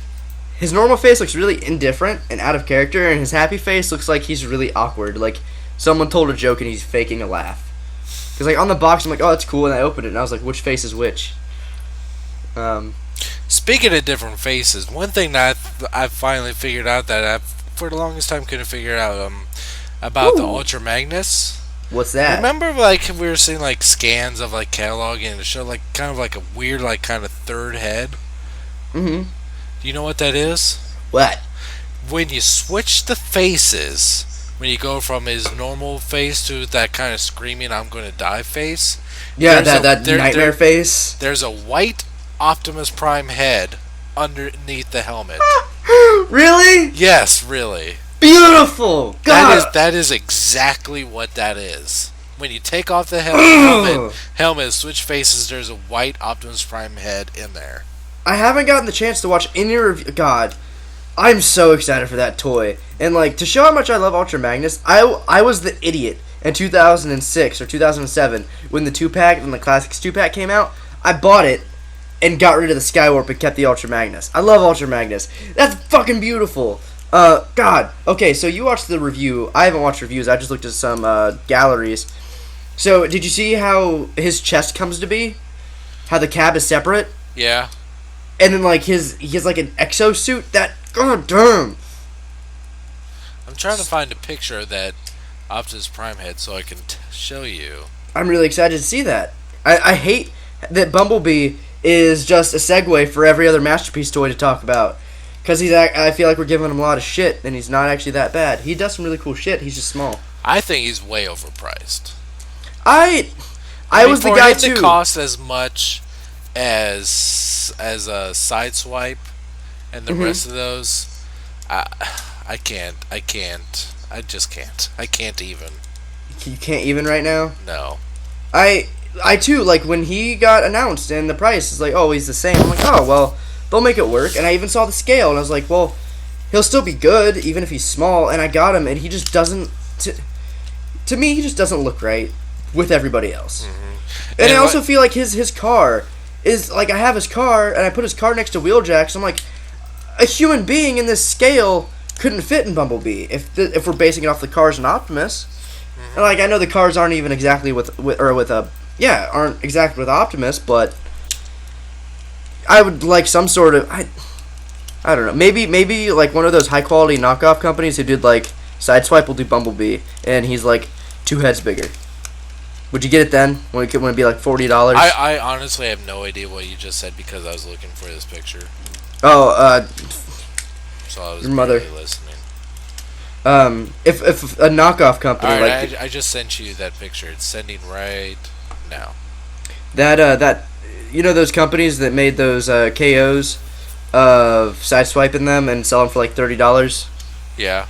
his normal face looks really indifferent and out of character, and his happy face looks like he's really awkward. Like, someone told a joke and he's faking a laugh. Because, like, on the box, I'm like, oh, that's cool, and I opened it, and I was like, which face is which? Speaking of different faces, one thing that I've finally figured out that I for the longest time couldn't figure out about the Ultra Magnus. What's that? Remember, like, we were seeing like scans of like catalog and it showed like kind of like a weird like kind of third head. Mm-hmm. Do you know what that is? What? When you switch the faces, when you go from his normal face to that kind of screaming "I'm going to die" face. Yeah, that nightmare face. There's a white Optimus Prime head underneath the helmet. Really? Yes, really. Beautiful. God. That is exactly what that is. When you take off the helmet, switch faces, there's a white Optimus Prime head in there. I haven't gotten the chance to watch any review. God, I'm so excited for that toy. And like to show how much I love Ultra Magnus, I was the idiot in 2006 or 2007 when the 2-pack and the Classics 2-pack came out. I bought it and got rid of the Skywarp and kept the Ultra Magnus. I love Ultra Magnus. That's fucking beautiful. God. Okay, so you watched the review. I haven't watched reviews. I just looked at some galleries. So, did you see how his chest comes to be? How the cab is separate? Yeah. And then, like, he has, like, an exosuit that... God damn! I'm trying to find a picture of that Optimus Prime head so I can show you. I'm really excited to see that. I hate that Bumblebee is just a segue for every other Masterpiece toy to talk about. Because I feel like we're giving him a lot of shit, and he's not actually that bad. He does some really cool shit, he's just small. I think he's way overpriced. I was the guy, too. For him to cost as much as a Sideswipe and the rest of those, I can't. I just can't. I can't even. You can't even right now? No. I too, like, when he got announced and the price is like, oh, he's the same. I'm like, oh, well, they'll make it work. And I even saw the scale, and I was like, well, he'll still be good, even if he's small. And I got him, and he just doesn't, to me, he just doesn't look right with everybody else. Mm-hmm. And I also feel like his car is, like, I have his car, and I put his car next to Wheeljack's. I'm like, a human being in this scale couldn't fit in Bumblebee if we're basing it off the cars and Optimus. Mm-hmm. And, like, I know the cars aren't even exactly aren't exactly with Optimus, but I would like some sort of I don't know, maybe like one of those high quality knockoff companies who did like Sideswipe will do Bumblebee, and he's like 2 heads bigger. Would you get it then when it be like $40? I honestly have no idea what you just said because I was looking for this picture. Oh, so I was your mother listening. If a knockoff company right, I just sent you that picture. It's sending right now. That you know those companies that made those KOs of Sideswiping them and sell them for like $30? Yeah.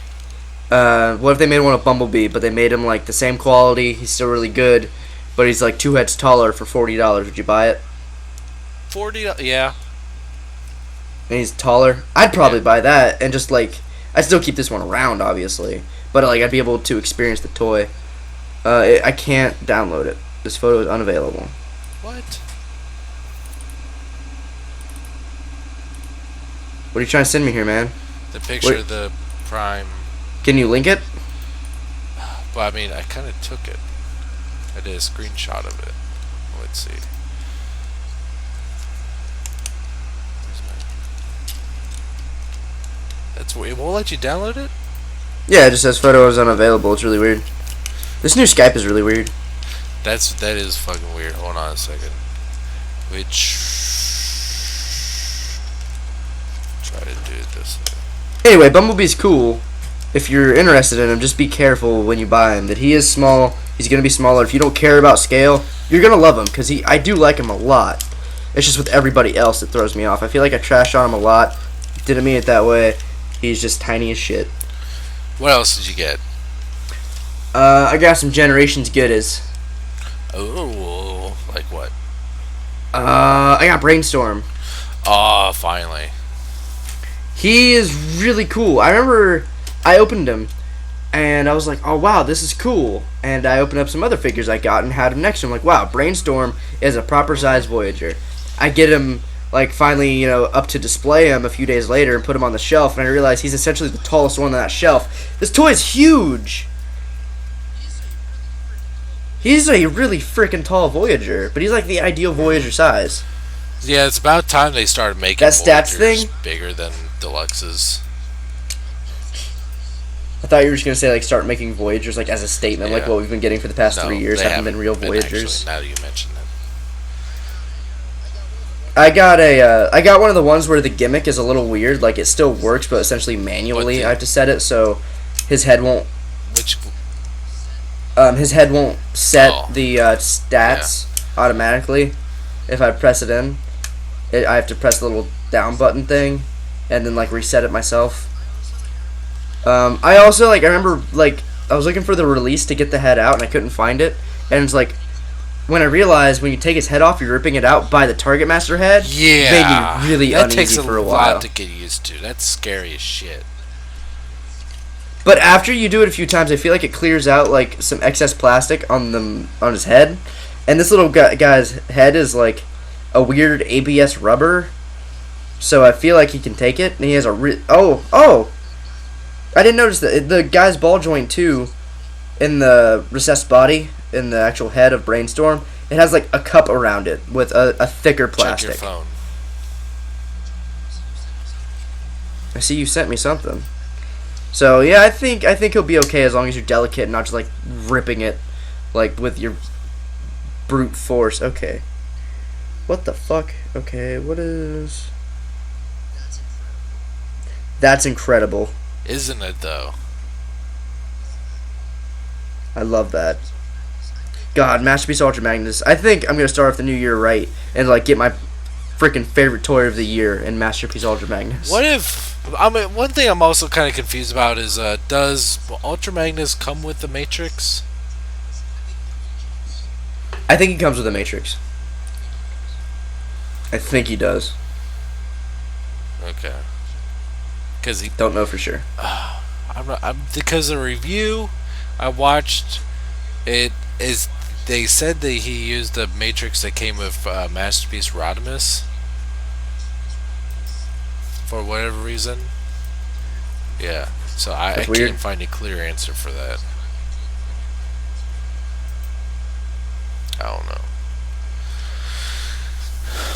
What if they made one of Bumblebee, but they made him like the same quality, he's still really good, but he's like 2 heads taller for $40? Would you buy it? $40? Yeah. And he's taller? I'd probably buy that, and just like, I'd still keep this one around, obviously, but like I'd be able to experience the toy. I can't download it. This photo is unavailable. What? What are you trying to send me here, man? The picture of the Prime. Can you link it? Well, I mean, I kind of took it. I did a screenshot of it. Let's see. That's weird. It won't let you download it? Yeah, it just says photo is unavailable. It's really weird. This new Skype is really weird. That is fucking weird. Hold on a second. Which try to do it this way. Anyway, Bumblebee's cool. If you're interested in him, just be careful when you buy him. That he is small. He's gonna be smaller. If you don't care about scale, you're gonna love him because I do like him a lot. It's just with everybody else that throws me off. I feel like I trash on him a lot. Didn't mean it that way. He's just tiny as shit. What else did you get? I got some Generations Goodies. Oh, like what? I got Brainstorm. Oh, finally. He is really cool. I remember I opened him, and I was like, oh, wow, this is cool. And I opened up some other figures I got and had him next to him. Like, wow, Brainstorm is a proper-sized Voyager. I get him, like, finally, up to display him a few days later and put him on the shelf, and I realized he's essentially the tallest one on that shelf. This toy is huge! He's a really freaking tall Voyager, but he's like the ideal Voyager size. Yeah, it's about time they started making That stats Voyagers thing? bigger than Deluxes. I thought you were just going to say, like, start making Voyagers, like, as a statement, like Yeah. what we've been getting for the past 3 years they haven't been real Actually, Voyagers. now that you mention it. I got one of the ones where the gimmick is a little weird, like, it still works, but essentially manually I have to set it, so his head won't Which set Oh. the stats automatically if I press it in. I have to press the little down button thing and then like reset it myself. I also I remember I was looking for the release to get the head out and I couldn't find it, and it's like when I realized when you take his head off you're ripping it out by the Target Master head. yeah, Made me really that uneasy takes for a lot while. to get used to. That's scary as shit. But after you do it a few times, I feel like it clears out like some excess plastic on his head, and this little guy's head is like a weird ABS rubber, so I feel like he can take it. And he has a oh, I didn't notice that the guy's ball joint too, in the recessed body in the actual head of Brainstorm. It has like a cup around it with a thicker plastic. Check your phone. I see you sent me something. So yeah, I think he'll be okay as long as you're delicate and not just like ripping it like with your brute force. Okay. What the fuck? Okay, what is... That's incredible. Isn't it though? I love that. God, Masterpiece Ultra Magnus. I think I'm gonna start off the new year right and like get my freaking favorite toy of the year in Masterpiece Ultra Magnus. What if? I mean, one thing I'm also kind of confused about is does Ultra Magnus come with the Matrix? I think he comes with a Matrix. I think he does. Okay. Because he Don't know for sure. because the review I watched, it is they said that he used the Matrix that came with Masterpiece Rodimus for whatever reason. Yeah, so I weird. can't find a clear answer for that. I don't know.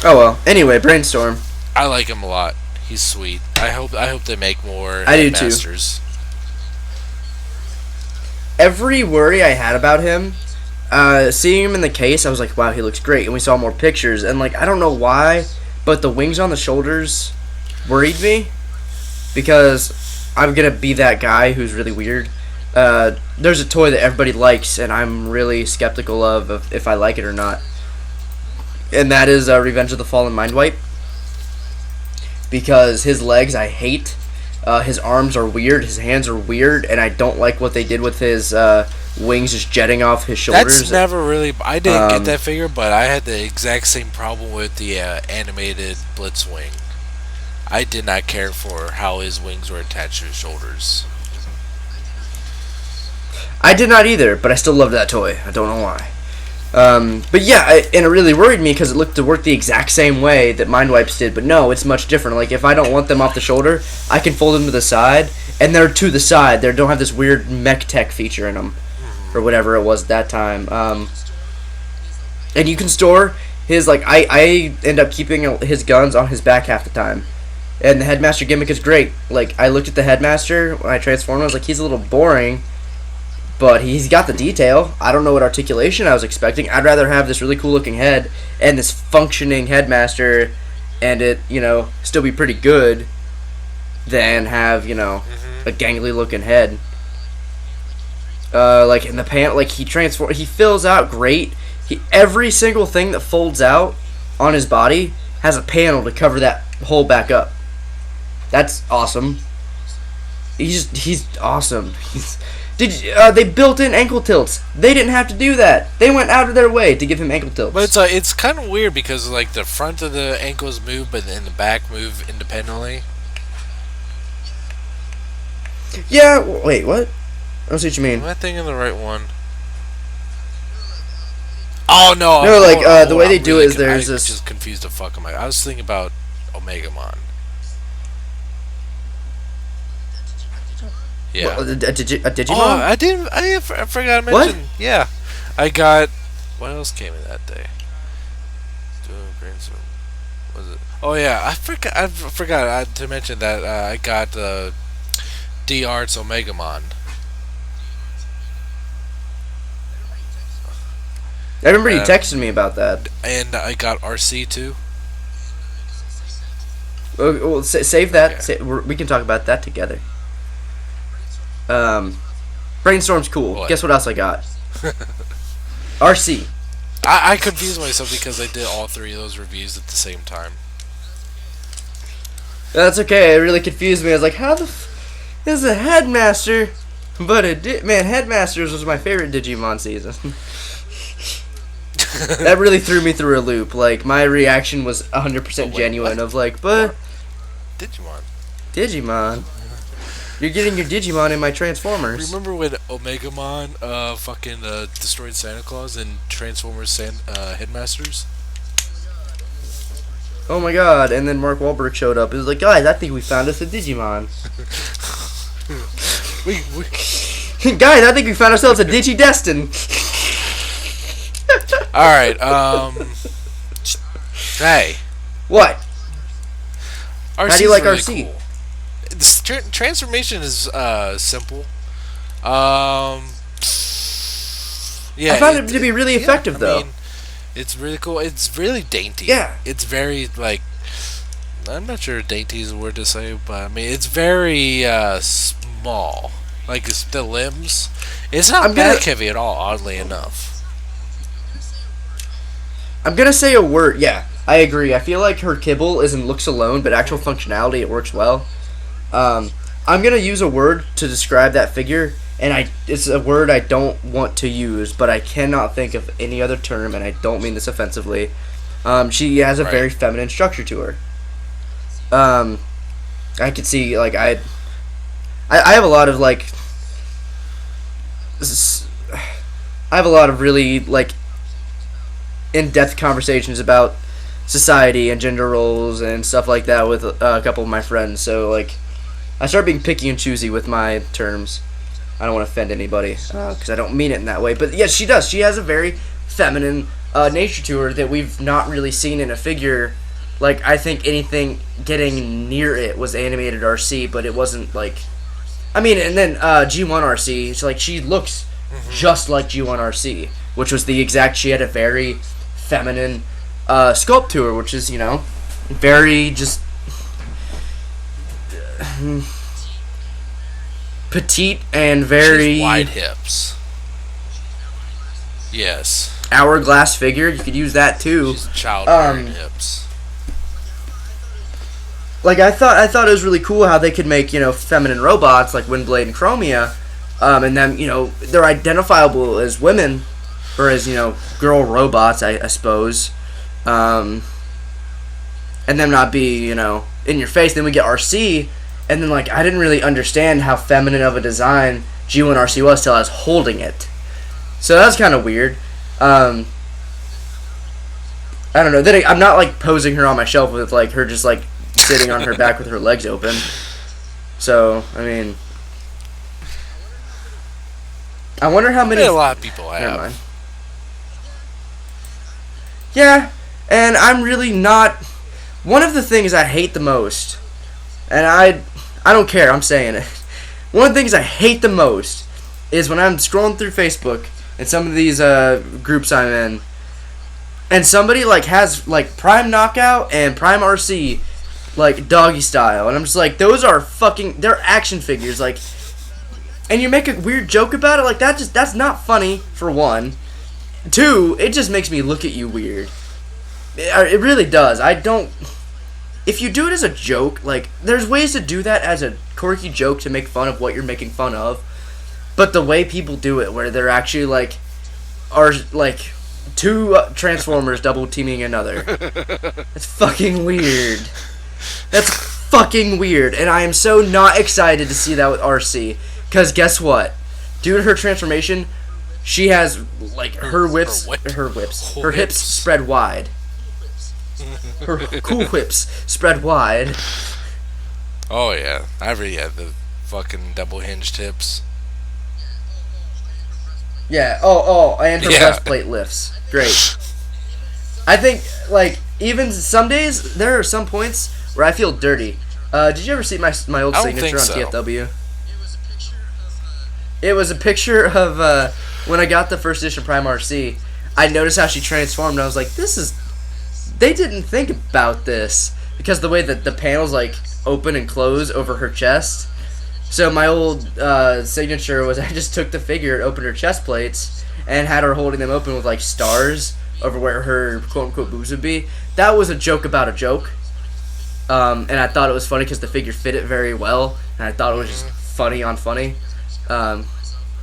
Oh well. Anyway, Brainstorm. I like him a lot. He's sweet. I hope they make more I do too. Masters. Every worry I had about him, seeing him in the case, I was like, wow, he looks great. And we saw more pictures, and like I don't know why, but the wings on the shoulders worried me because I'm gonna be that guy who's really weird. There's a toy that everybody likes, and I'm really skeptical of if I like it or not, and that is Revenge of the Fallen Mindwipe. Because his legs I hate, his arms are weird, his hands are weird, and I don't like what they did with his wings just jetting off his shoulders. That's never really. I didn't get that figure, but I had the exact same problem with the animated Blitzwing. I did not care for how his wings were attached to his shoulders. I did not either, but I still loved that toy. I don't know why. But yeah, and it really worried me because it looked to work the exact same way that Mindwipes did, but no, it's much different. Like, if I don't want them off the shoulder, I can fold them to the side, and they're to the side. They don't have this weird mech tech feature in them. or whatever it was at that time. And you can store his, like, I end up keeping his guns on his back half the time. And the Headmaster gimmick is great. Like, I looked at the Headmaster when I transformed him, I was like, he's a little boring, but he's got the detail. I don't know what articulation I was expecting. I'd rather have this really cool looking head and this functioning Headmaster and it, still be pretty good than have, a gangly looking head. Like in the pant, like he fills out great. Every single thing that folds out on his body has a panel to cover that hole back up. That's awesome. He's awesome. They built in ankle tilts. They didn't have to do that. They went out of their way to give him ankle tilts. But it's kind of weird because like the front of the ankles move, but then the back move independently. Yeah. Wait. What? I don't see what you mean. Am I thinking the right one? Oh no! No, like the way they do it is there's this. Just confused the fuck am I? I was thinking about Omegamon. Yeah. What, a Digimon? Oh, I forgot to mention. What? Yeah, I got. What else came in that day? Was it? Oh yeah, I forgot to mention that I got D Arts Omegamon. I remember you texted me about that. And I got RC too. Well, save that. Okay. We can talk about that together. Brainstorm's cool. What? Guess what else I got? RC. I confused myself because I did all three of those reviews at the same time. That's okay. It really confused me. I was like, how the is a Headmaster? But Headmasters was my favorite Digimon season. That really threw me through a loop. Like, my reaction was 100% genuine. Of like, but Digimon. You're getting your Digimon in my Transformers. Remember when Omegamon fucking destroyed Santa Claus and Transformers Headmasters? Oh my god, and then Mark Wahlberg showed up. He was like, guys, I think we found us a Digimon. Guys, I think we found ourselves a Digidestin. Alright, hey. What? RC's How do you like really RC? Cool. This transformation is simple. Yeah, I found it to be really effective, though. I mean, it's really cool. It's really dainty. Yeah. It's very, like, I'm not sure dainty is a word to say, but I mean, it's very small. Like, it's the limbs. It's not back heavy at all, oddly enough. I'm gonna say a word. Yeah, I agree. I feel like her kibble is in looks alone, but actual functionality, it works well. I'm gonna use a word to describe that figure, and it's a word I don't want to use, but I cannot think of any other term, and I don't mean this offensively. She has a very feminine structure to her. I could see, like, I have a lot of, like, I have a lot of really, like, in-depth conversations about society and gender roles and stuff like that with a couple of my friends. So, like, I start being picky and choosy with my terms. I don't want to offend anybody because I don't mean it in that way. But yes, she does. She has a very feminine nature to her that we've not really seen in a figure. Like, I think anything getting near it was animated RC, but it wasn't like. I mean, and then G1 RC. It's like she looks just like G1 RC, which was the exact. She had a very feminine sculpt to her, which is, very just petite and very She's wide hips. Yes. Hourglass figure. You could use that too. She's childbearing hips. Like, I thought it was really cool how they could make, feminine robots like Windblade and Chromia, and then, they're identifiable as women, or as, girl robots, I suppose, and them not be, in your face. Then we get RC, and then, like, I didn't really understand how feminine of a design G1 RC was till I was holding it. So that's kind of weird. I don't know. Then I'm not, like, posing her on my shelf with, like, her just, like, sitting on her back with her legs open. So, I mean, I wonder how I many. mean, a lot of people Never have. mind. Yeah, and I'm really not. One of the things I hate the most, and I don't care. I'm saying it. One of the things I hate the most is when I'm scrolling through Facebook and some of these groups I'm in, and somebody like has like Prime Knockout and Prime RC like doggy style, and I'm just like, those are fucking, they're action figures, like, and you make a weird joke about it, like that's not funny for one. Two, it just makes me look at you weird. It really does. I don't. If you do it as a joke, like, there's ways to do that as a quirky joke to make fun of what you're making fun of, but the way people do it, where they're actually like, are like two Transformers double teaming another, that's fucking weird. That's fucking weird, and I am so not excited to see that with RC. Cause guess what? Due to her transformation, she has like her hips spread wide. Her cool whips spread wide. Oh yeah, the fucking double hinged hips. Yeah. And her Yeah. breastplate lifts. Great. I think like even some days there are some points where I feel dirty. Did you ever see my old I don't signature on think so. TFW? It was a picture of when I got the first edition Prime RC. I noticed how she transformed, and I was like, "This is." They didn't think about this because the way that the panels like open and close over her chest. So my old signature was I just took the figure and opened her chest plates and had her holding them open with like stars over where her quote unquote boobs would be. That was a joke about a joke. And I thought it was funny because the figure fit it very well, and I thought it was just funny on funny.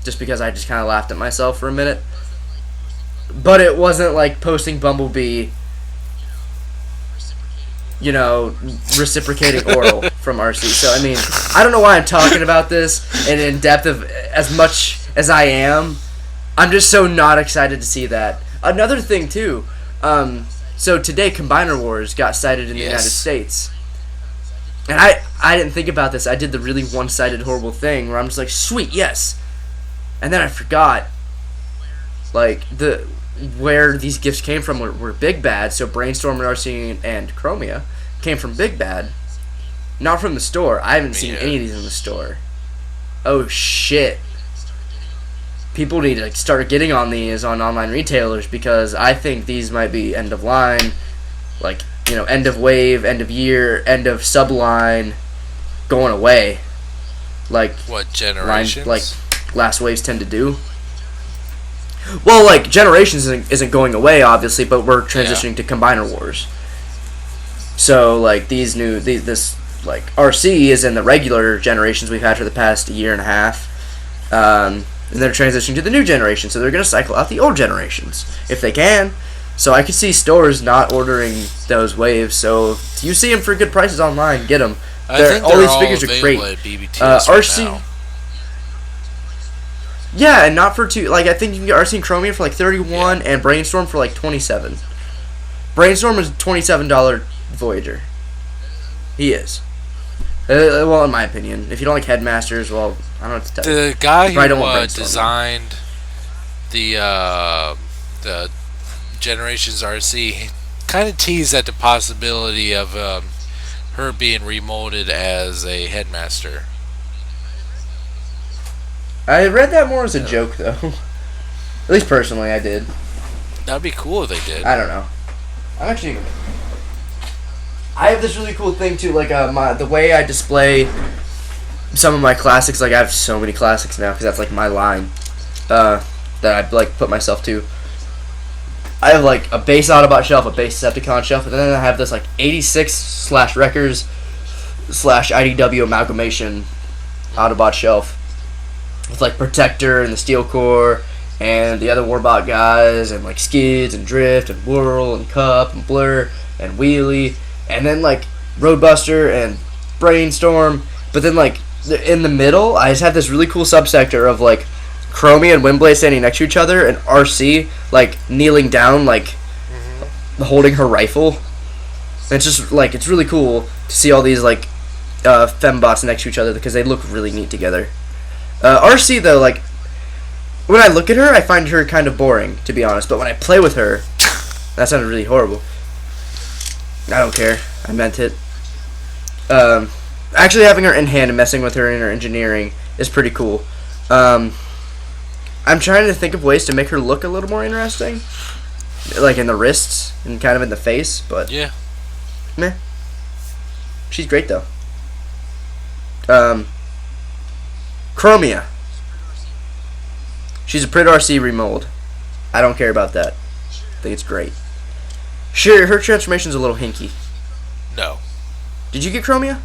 Just because I just kind of laughed at myself for a minute. But it wasn't like posting Bumblebee, you know, reciprocating oral from RC. So, I mean, I don't know why I'm talking about this and in depth of as much as I am. I'm just so not excited to see that. Another thing, too. So today, Combiner Wars got cited in the United States. And I didn't think about this. I did the really one-sided horrible thing where I'm just like, sweet, yes. And then I forgot, like, where these gifts came from were Big Bad. So Brainstorm and RC and Chromia came from Big Bad, not from the store. I haven't seen any of these in the store. Oh shit! People need to like start getting on these on online retailers because I think these might be end of line, like, you know, end of wave, end of year, end of subline, going away. Like What generations? like last waves tend to do. Well, like, Generations isn't going away, obviously, but we're transitioning to Combiner Wars. So, like, this, like, RC is in the regular Generations we've had for the past year and a half. And they're transitioning to the new generation, so they're going to cycle out the old Generations, if they can. So I could see stores not ordering those waves, so if you see them for good prices online, get them. I think all these figures are great. At BBTS RC... now. Yeah, and not for two. Like, I think you can get RC and Chromia for like 31 and Brainstorm for like 27. Brainstorm is $27 Voyager. He is. Well, in my opinion. If you don't like Headmasters, well, I don't know what to tell you. The guy Probably don't who want Brainstorm, designed the Generations RC kind of teased at the possibility of her being remolded as a Headmaster. I read that more as a joke, though. At least personally, I did. That'd be cool if they did. I don't know. I have this really cool thing too, like the way I display some of my classics. Like, I have so many classics now because that's like my line that I like put myself to. I have like a base Autobot shelf, a base Decepticon shelf, and then I have this like 86/Wreckers/IDW amalgamation Autobot shelf with like Protector and the Steel Core and the other Warbot guys and like Skids and Drift and Whirl and Cup and Blur and Wheelie and then like Roadbuster and Brainstorm. But then like in the middle, I just have this really cool subsector of like Chromie and Windblade standing next to each other and RC like kneeling down, like holding her rifle. And it's just like, it's really cool to see all these like fembots next to each other because they look really neat together. RC though, like, when I look at her, I find her kind of boring, to be honest. But when I play with her, that sounded really horrible. I don't care. I meant it. Actually having her in hand and messing with her in her engineering is pretty cool. I'm trying to think of ways to make her look a little more interesting, like in the wrists and kind of in the face. But Yeah. meh. She's great though. Chromia. She's a Prid RC remold. I don't care about that. I think it's great. Sure, her transformation's a little hinky. No. Did you get Chromia?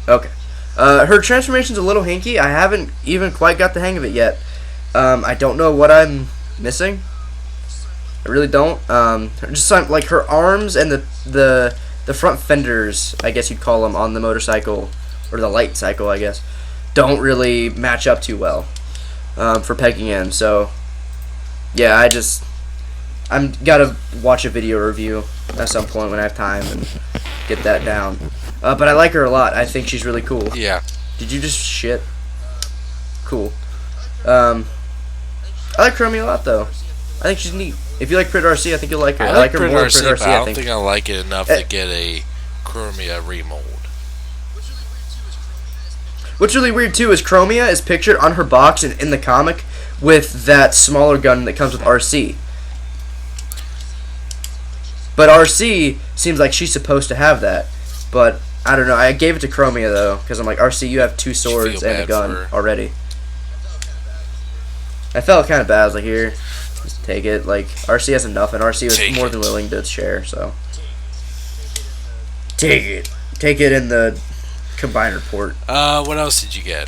Okay. Her transformation's a little hinky. I haven't even quite got the hang of it yet. I don't know what I'm missing. I really don't. Just like her arms and the front fenders, I guess you'd call them, on the motorcycle, or the light cycle, I guess, don't really match up too well for pegging in. So, yeah, I'm gotta watch a video review at some point when I have time and get that down. But I like her a lot. I think she's really cool. Yeah. Did you just shit? Cool. I like Chromie a lot, though. I think she's neat. If you like Prid RC, I think you'll like her. I like her Prid more than RC, Prid RC, but I I don't think. think I like it enough to get a Chromia remold. What's really weird, too, is Chromia is pictured on her box and in the comic with that smaller gun that comes with RC. But RC seems like she's supposed to have that. But, I don't know. I gave it to Chromia, though, because I'm like, RC, you have 2 swords and a gun already. I felt kind of bad. I was like, here, just take it. Like, RC has enough, and RC was more than willing to share, so. Take it. Take it in the combiner port. What else did you get?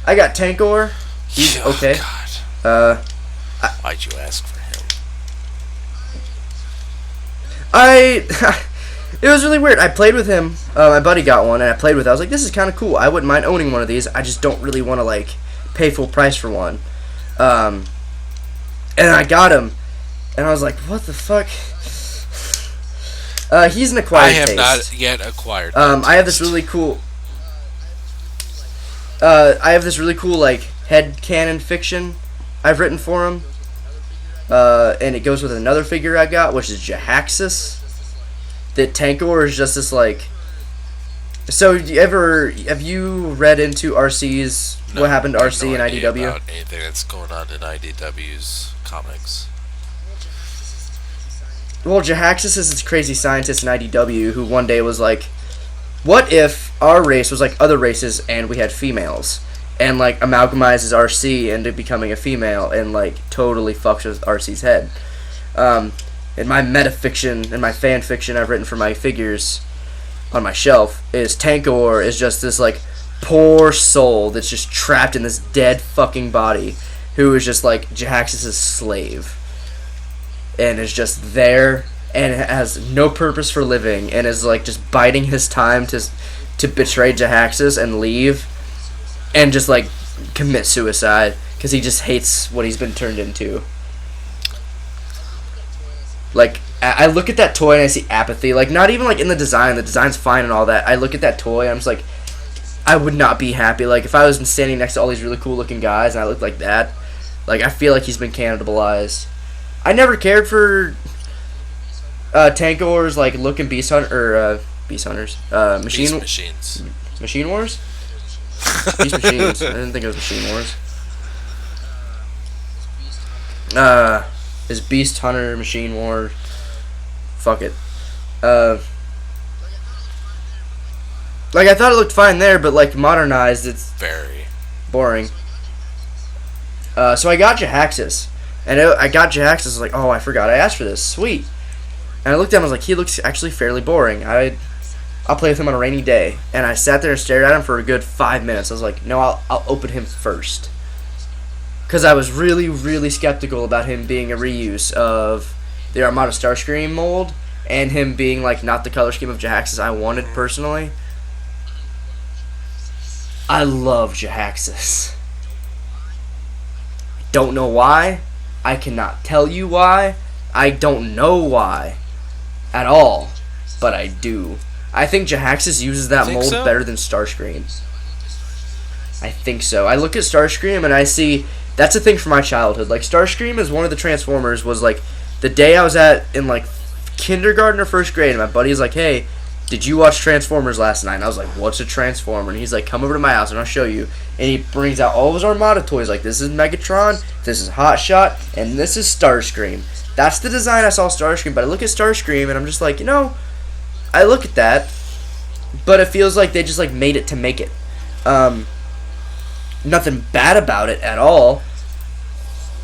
I got Tankor. He's okay. God. Why'd you ask for him? It was really weird. I played with him. My buddy got one, and I played with it. I was like, this is kind of cool. I wouldn't mind owning one of these. I just don't really want to, like, pay full price for one. And I got him, and I was like, what the fuck? He's an acquired taste. I have not yet acquired I have this really cool... like, headcanon fiction I've written for him. And it goes with another figure I got, which is Jahaxis. That Tankor is just this, like... So, have you read into RC's... No, what happened to RC and idea IDW? About anything that's going on in IDW's comics. Well, Jahaxis is this crazy scientist in IDW who one day was like, what if our race was like other races and we had females? And, like, amalgamizes RC into becoming a female and, like, totally fucks with RC's head. In my metafiction and my fan fiction I've written for my figures on my shelf is Tankor is just this, like, poor soul that's just trapped in this dead fucking body who is just, like, Jahaxis' slave. And is just there and has no purpose for living and is, like, just biding his time to betray Jahaxis and leave and just, like, commit suicide because he just hates what he's been turned into. Like, I look at that toy and I see apathy. Like, not even, like, in the design's fine and all that. I look at that toy and I'm just like, I would not be happy. Like, if I was standing next to all these really cool looking guys and I looked like that, like, I feel like he's been cannibalized. I never cared for Tankor's, like, look in Beast Hunters. Beast Machines. Machine Wars? Beast Machines. I didn't think it was Machine Wars. Is Beast Hunter, Machine War? Fuck it. Like, I thought it looked fine there, but, like, modernized, it's very boring. So I got Jahaxis. And I got Jahaxis, I was like, oh, I forgot I asked for this. Sweet. And I looked at him, I was like, he looks actually fairly boring. I'll play with him on a rainy day. And I sat there and stared at him for a good 5 minutes. I was like, no, I'll open him first. Because I was really, really skeptical about him being a reuse of the Armada Starscream mold. And him being, like, not the color scheme of Jahaxis I wanted, personally. I love Jahaxis. Don't know why. I cannot tell you why. I don't know why at all, but I do. I think Jahaxis uses that Think mold so? better than Starscream. I think so. I look at Starscream and I see that's a thing from my childhood. Like Starscream is one of the Transformers. Was like the day I was in like kindergarten or first grade, and my buddy's like, "Hey, did you watch Transformers last night?" And I was like, "What's a Transformer?" And he's like, "Come over to my house and I'll show you." And he brings out all of his Armada toys. Like, this is Megatron, this is Hotshot, and this is Starscream. That's the design I saw Starscream. But I look at Starscream and I'm just like, I look at that, but it feels like they just like made it to make it. Nothing bad about it at all.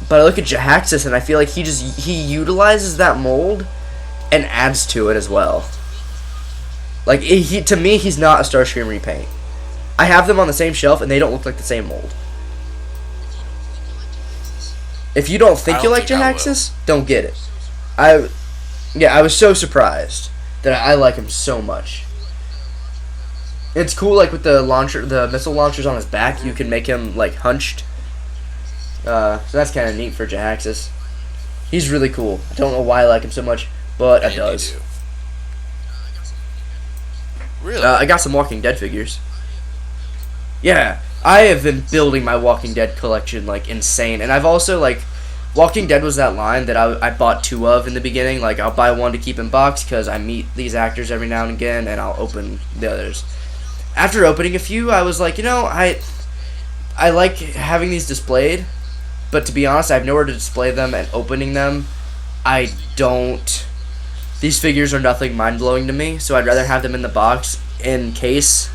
But I look at Jahaxis and I feel like he utilizes that mold and adds to it as well. Like to me, he's not a Starscream repaint. I have them on the same shelf and they don't look like the same mold. If you don't think you like Jahaxis, don't get it. I was so surprised that I like him so much. It's cool, like with the missile launchers on his back, you can make him like hunched. So that's kind of neat for Jahaxis. He's really cool. I don't know why I like him so much, but it does. Really? I got some Walking Dead figures. Yeah, I have been building my Walking Dead collection like insane, and I've also like Walking Dead was that line that I bought 2 of in the beginning. Like I'll buy one to keep in box because I meet these actors every now and again, and I'll open the others. After opening a few, I was like, I like having these displayed, but to be honest, I have nowhere to display them, and opening them, I don't. These figures are nothing mind-blowing to me, so I'd rather have them in the box in case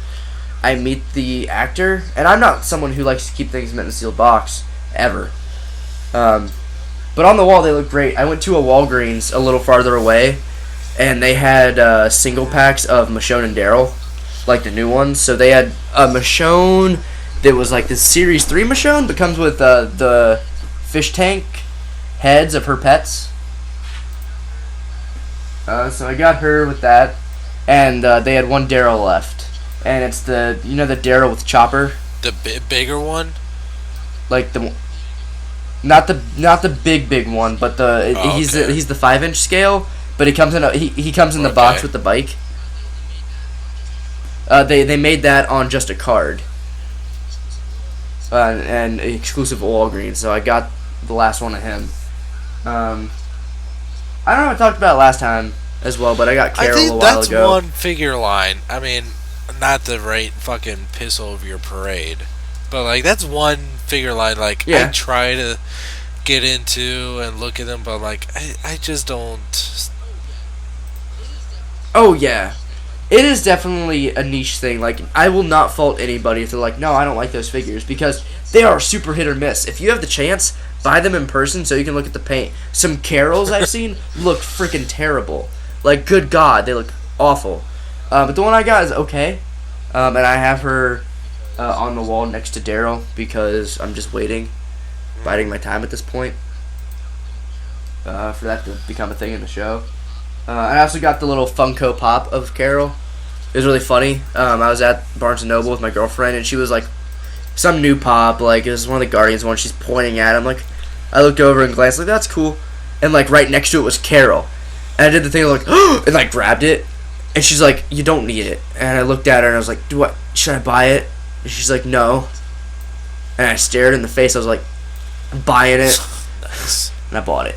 I meet the actor. And I'm not someone who likes to keep things in a sealed box, ever. But on the wall, they look great. I went to a Walgreens a little farther away, and they had single packs of Michonne and Daryl, like the new ones. So they had a Michonne that was like this Series 3 Michonne, but comes with the fish tank heads of her pets. So I got her with that, and they had one Daryl left, and it's the Daryl with Chopper, the bigger one, like not the big one, but he's the 5-inch scale, but he comes in he comes in the box with the bike. They made that on just a card, and exclusive Walgreens. So I got the last one of him. I don't know if I talked about it last time as well, but I got Carol a while ago. I think that's one figure line. I mean, not the right fucking piss over your parade, but like that's one figure line. Like I try to get into and look at them, but like I just don't. Oh yeah, it is definitely a niche thing. Like I will not fault anybody if they're like, no, I don't like those figures, because they are super hit or miss. If you have the chance, buy them in person so you can look at the paint. Some Carols I've seen look freaking terrible. Like, good God, they look awful. But the one I got is okay. And I have her on the wall next to Daryl because I'm just biding my time at this point for that to become a thing in the show. And I also got the little Funko Pop of Carol. It was really funny. I was at Barnes & Noble with my girlfriend, and she was like, some new pop, like it was one of the Guardians one. She's pointing at him, like I looked over and glanced, like that's cool, and like right next to it was Carol, and I did the thing like and like grabbed it, and she's like, you don't need it, and I looked at her and I was like, should I buy it? And she's like, no, and I stared in the face. I was like, I'm buying it. Nice. And I bought it,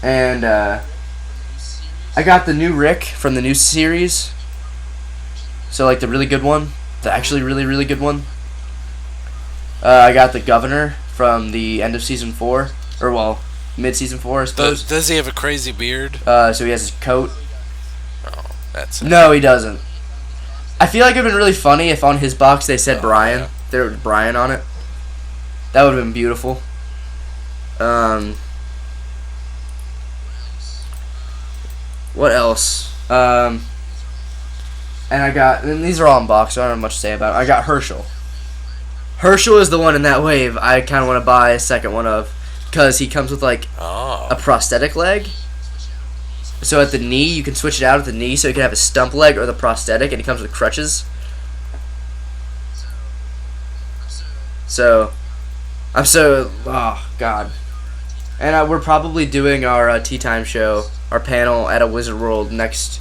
and I got the new Rick from the new series, so like the really good one. The actually really, really good one. I got the Governor from the end of Season 4. Or, well, mid-Season 4, I suppose. Does he have a crazy beard? So he has his coat. Oh, that's it. No, he doesn't. I feel like it would have been really funny if on his box they said Brian. Yeah. There was Brian on it. That would have been beautiful. What else? And these are all in box, so I don't have much to say about it. I got Herschel. Herschel is the one in that wave I kind of want to buy a second one of, because he comes with like a prosthetic leg. So at the knee, you can switch it out at the knee, so you can have a stump leg or the prosthetic, and he comes with crutches. So, oh god. And we're probably doing our tea time show, our panel at a Wizard World next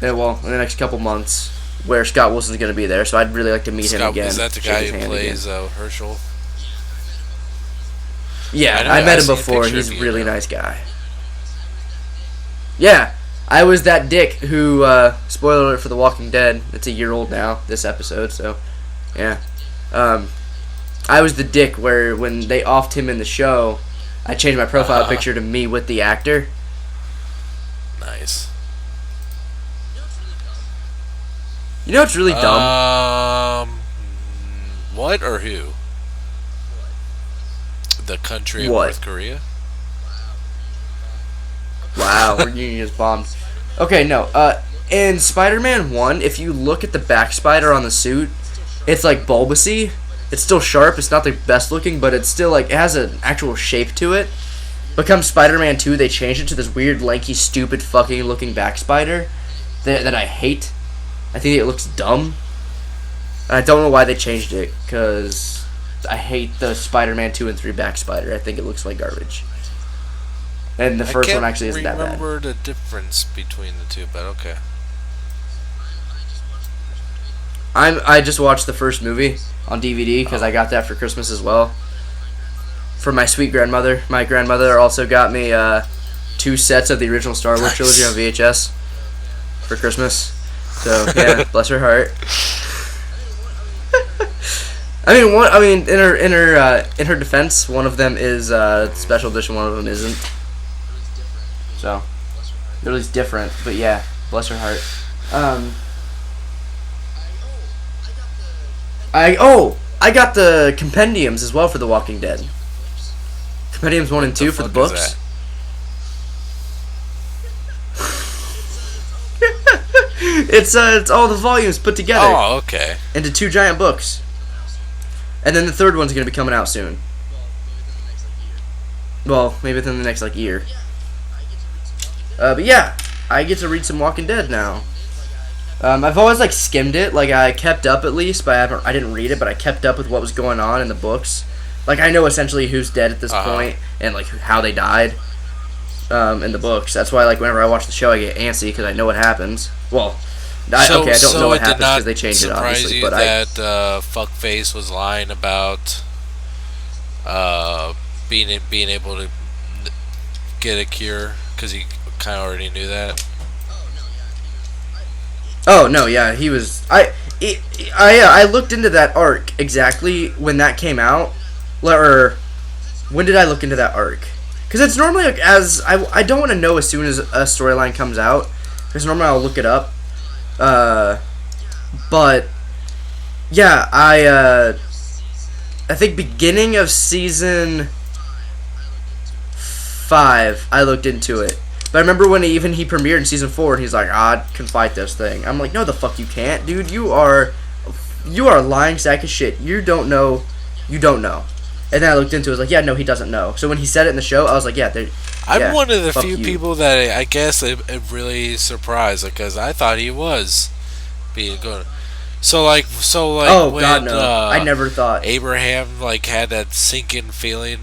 well, in the next couple months, where Scott Wilson's going to be there. So I'd really like to meet him again. Is that the shake guy his who hand plays again. Herschel? Yeah, I know, I met him seen a before. picture He's of a you really now. nice guy. Yeah, I was that dick who, spoiler alert for The Walking Dead. It's a year old now, this episode, so, yeah. I was the dick where when they offed him in the show, I changed my profile picture to me with the actor. Nice. You know what's really dumb? What or who? The country of What? North Korea? Wow, we're getting just bombed. Okay, no. In Spider-Man 1, if you look at the back spider on the suit, it's like bulbousy. It's still sharp. It's not the best looking, but it's still like it has an actual shape to it. Become Spider-Man 2, they changed it to this weird, lanky, stupid, fucking looking back spider that I hate. I think it looks dumb. And I don't know why they changed it, because I hate the Spider-Man 2 and 3 back spider. I think it looks like garbage. And the first one actually isn't that bad. I can't remember the difference between the two, but okay. I just watched the first movie on DVD because I got that for Christmas as well. For my sweet grandmother. My grandmother also got me 2 sets of the original Star Wars trilogy on VHS for Christmas. So yeah, bless her heart. I mean, in her defense, one of them is special edition, one of them isn't. So, it was different, but yeah, bless her heart. I got the compendiums as well for The Walking Dead. Compendiums 1 and 2 for the books. It's all the volumes put together. Oh, okay. Into 2 giant books. And then the third one's going to be coming out soon. Well, maybe within the next year. But yeah, I get to read some Walking Dead now. I've always skimmed it. I kept up at least, but I didn't read it. But I kept up with what was going on in the books. I know essentially who's dead at this point and how they died in the books. That's why whenever I watch the show, I get antsy because I know what happens. Well, I don't know what happens because they changed it obviously. But that fuckface was lying about being able to get a cure because he kind of already knew that. Oh no, yeah, he was. I looked into that arc exactly when that came out, or when did I look into that arc? Because it's normally I don't want to know as soon as a storyline comes out, because normally I'll look it up. But yeah, I think beginning of season 5, I looked into it. But I remember when he premiered in season 4, and he's like, I can fight this thing. I'm like, no, the fuck you can't, dude. You are a lying sack of shit. You don't know. And then I looked into it. I was like, yeah, no, he doesn't know. So when he said it in the show, I was like, I'm one of the few people that I guess it really surprised, because I thought he was being good. Oh when, God, no! I never thought Abraham had that sinking feeling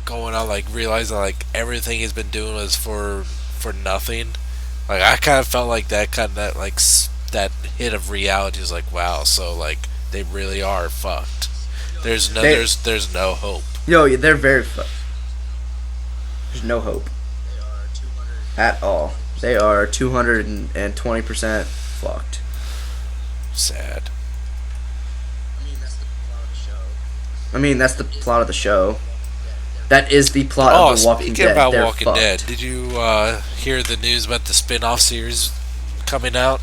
going on, realizing everything he's been doing was for nothing. I kind of felt that that hit of reality is wow. So they really are fucked. There's no hope. No, they're very fucked. There's no hope at all. They are 220% fucked. Sad. I mean, that's the plot of the show. That is the plot of The Walking Dead. Speaking about They're Walking fucked. Dead, did you hear the news about the spin-off series coming out?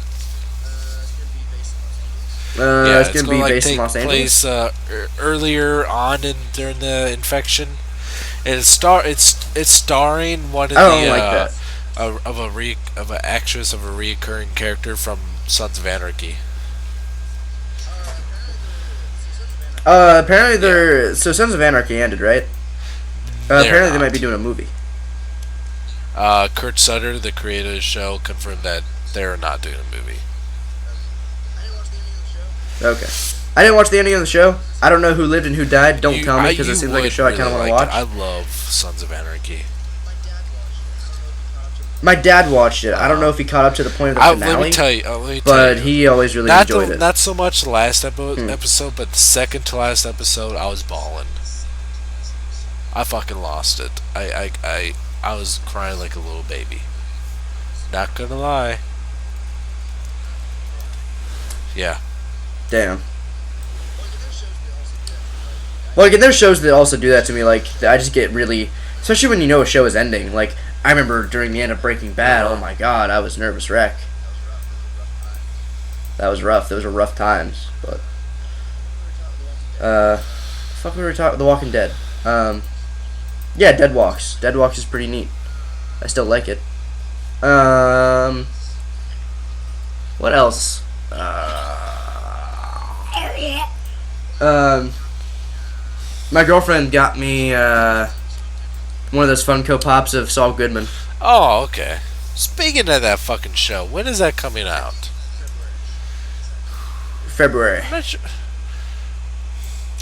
It's going to be based in Los Angeles. Place earlier on during the infection, and it's starring one of of an actress of a reoccurring character from Sons of Anarchy. Apparently so Sons of Anarchy ended, right? Apparently they might be doing a movie. Kurt Sutter, the creator of the show, confirmed that they're not doing a movie. Okay. I didn't watch the ending of the show. I don't know who lived and who died. Don't tell me, because it seems like a show I kind of want to watch. I love Sons of Anarchy. My dad watched it. I don't know if he caught up to the point of the finale. Let me tell you. Let me tell but you. he always really enjoyed it. Not so much the last episode, but the second to last episode, I was bawling. I fucking lost it. I was crying like a little baby. Not gonna lie. Yeah. Damn. Well, like, there's shows that also do that to me. Like, I just get really, especially when you know a show is ending. Like, I remember during the end of Breaking Bad. Oh my god, I was nervous wreck. That was rough. Those were rough times. But, fuck, we were talking The Walking Dead. Yeah, Dead Walks. Dead Walks is pretty neat. I still like it. What else? My girlfriend got me one of those Funko Pops of Saul Goodman. Oh, okay. Speaking of that fucking show, when is that coming out? February.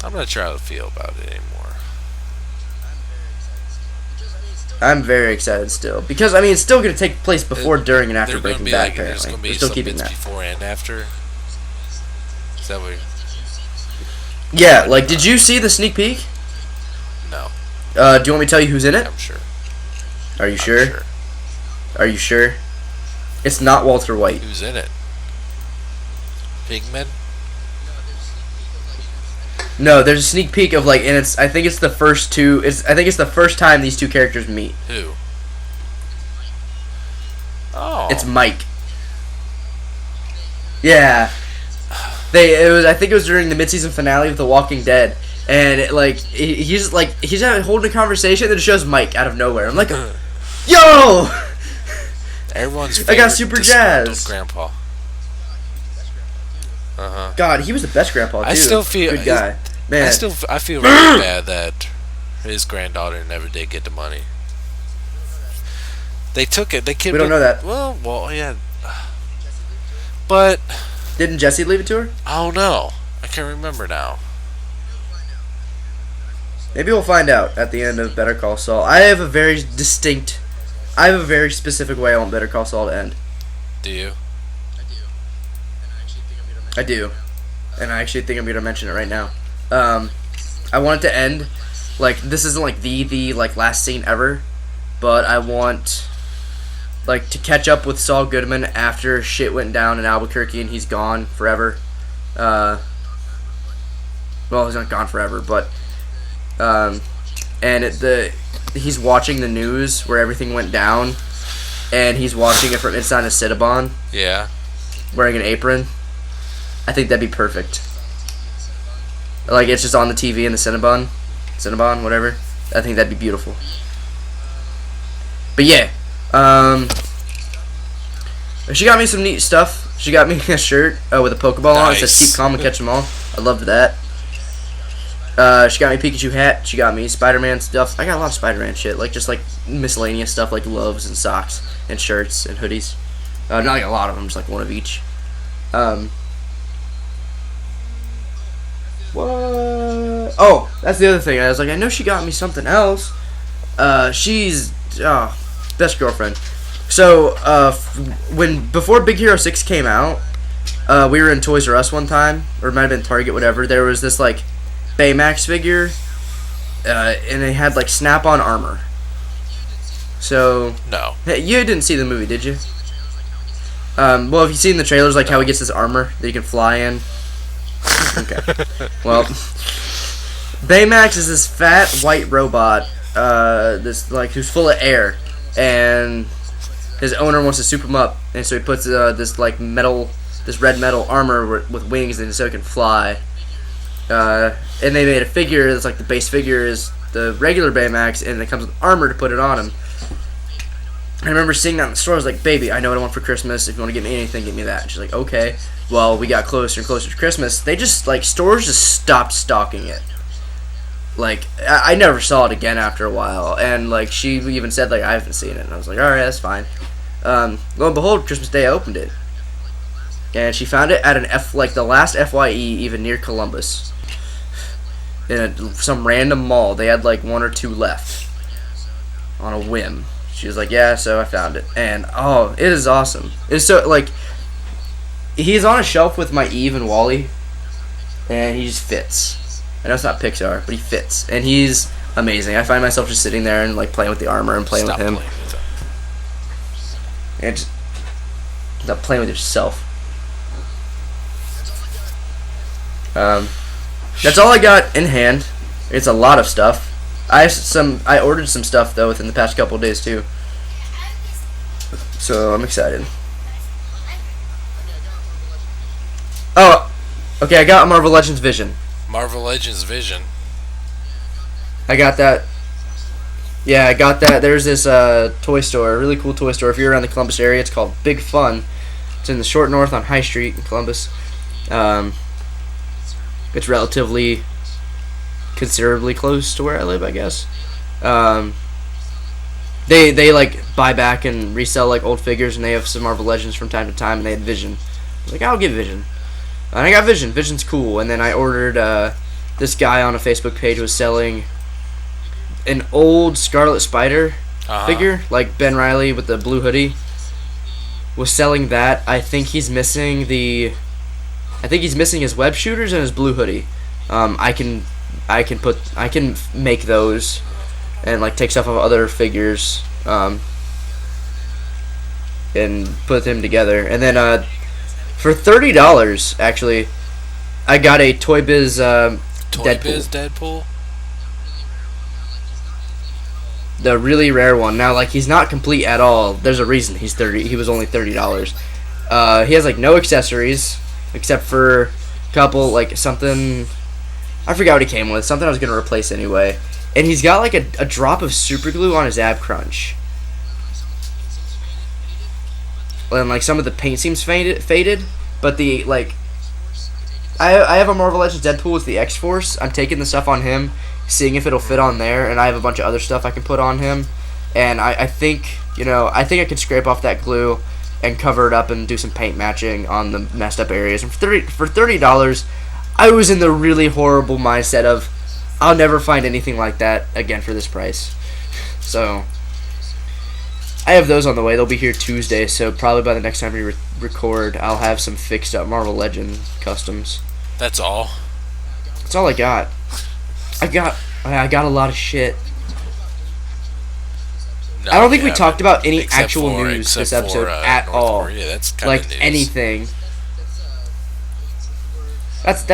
I'm not sure how to feel about it anymore. I'm very excited still because I mean it's still going to take place before, during, and after Breaking Bad. Like, apparently, there's they're still keeping that before and after. Is that what? Yeah, like, did you see the sneak peek? No. Do you want me to tell you who's in it? I'm sure. Are you sure? Are you sure? It's not Walter White. Who's in it? Pigman? No, there's a sneak peek of, like, and it's, I think it's the first two, I think it's the first time these two characters meet. Who? Oh. It's Mike. Yeah. I think it was during the mid-season finale of The Walking Dead, and he's holding a conversation, and it shows Mike out of nowhere. I'm like, yo! Everyone's I got super jazzed. Grandpa. God, he was the best grandpa too. I still feel good guy. Man, I feel really bad that his granddaughter never did get the money. They took it. We don't know that. Well, yeah. But didn't Jesse leave it to her? I don't know. I can't remember now. Maybe we'll find out at the end of Better Call Saul. I have a very specific way I want Better Call Saul to end. Do you? I do. And I actually think I'm going to mention it right now. I want it to end, like, this isn't, like, the last scene ever, but I want, like, to catch up with Saul Goodman after shit went down in Albuquerque and he's gone forever. Well, he's not gone forever, but, and he's watching the news where everything went down, and he's watching it from inside a Cinnabon. Yeah. Wearing an apron. I think that'd be perfect. Like, it's just on the TV in the Cinnabon, whatever. I think that'd be beautiful. But yeah, she got me some neat stuff. She got me a shirt with a Pokeball on. It says "Keep calm and catch them all." I loved that. She got me a Pikachu hat. She got me Spiderman stuff. I got a lot of Spider-Man shit, like just like miscellaneous stuff, like gloves and socks and shirts and hoodies. Not like a lot of them, just like one of each. What? Oh, that's the other thing. I was like, I know she got me something else. She's best girlfriend. So before Big Hero 6 came out, we were in Toys R Us one time, or it might have been Target, whatever. There was this like Baymax figure, and they had like snap-on armor. So no, you didn't see the movie, did you? Well, have you seen the trailers, like how he gets this armor that you can fly in? Okay. Well, Baymax is this fat white robot, who's full of air, and his owner wants to soup him up, and so he puts this red metal armor with wings, and so it can fly. And they made a figure that's like the base figure is the regular Baymax, and it comes with armor to put it on him. I remember seeing that in the store. I was like, "Baby, I know what I want for Christmas. If you want to get me anything, get me that." And she's like, "Okay." Well, we got closer and closer to Christmas. They just, like, stores just stopped stocking it. Like, I never saw it again after a while. And, like, she even said, like, I haven't seen it. And I was like, alright, that's fine. Lo and behold, Christmas Day I opened it. And she found it at the last FYE, even near Columbus. In some random mall. They had, like, one or two left. On a whim. She was like, yeah, so I found it. And, oh, it is awesome. It's so, like, he's on a shelf with my Eve and Wally, and he just fits. I know it's not Pixar, but he fits. And he's amazing. I find myself just sitting there and, like, playing with the armor and playing with him. Playing with him. And just stop playing with yourself. That's all I got in hand. It's a lot of stuff. I ordered some stuff though within the past couple of days too. So I'm excited. Oh, okay. I got Marvel Legends Vision. Marvel Legends Vision. I got that. Yeah, I got that. There's this toy store, a really cool toy store. If you're around the Columbus area, it's called Big Fun. It's in the short north on High Street in Columbus. It's relatively, considerably close to where I live, I guess. They like buy back and resell like old figures, and they have some Marvel Legends from time to time, and they had Vision. I was like, I'll get Vision. And I got Vision. Vision's cool. And then I ordered, this guy on a Facebook page was selling an old Scarlet Spider figure, like Ben Reilly with the blue hoodie. Was selling that. I think he's missing his web shooters and his blue hoodie. I can make those and like take stuff off other figures and put them together. And then for $30 actually, I got a Toy Biz Deadpool. The really rare one. Now, like, he's not complete at all. There's a reason he's 30. He was only $30. He has like no accessories except for a couple, like something. I forgot what he came with. Something I was gonna replace anyway. And he's got like a drop of super glue on his ab crunch. And like some of the paint seems faded, but the like. I have a Marvel Legends Deadpool with the X-Force. I'm taking the stuff on him, seeing if it'll fit on there, and I have a bunch of other stuff I can put on him. And I think I can scrape off that glue and cover it up and do some paint matching on the messed up areas. And for $30, I was in the really horrible mindset of I'll never find anything like that again for this price. So I have those on the way. They'll be here Tuesday, so probably by the next time we record, I'll have some fixed up Marvel Legend customs. That's all. That's all I got. I got a lot of shit. No, I don't think we talked about any actual news this episode at North all. Korea. That's kind like of news. Anything. That's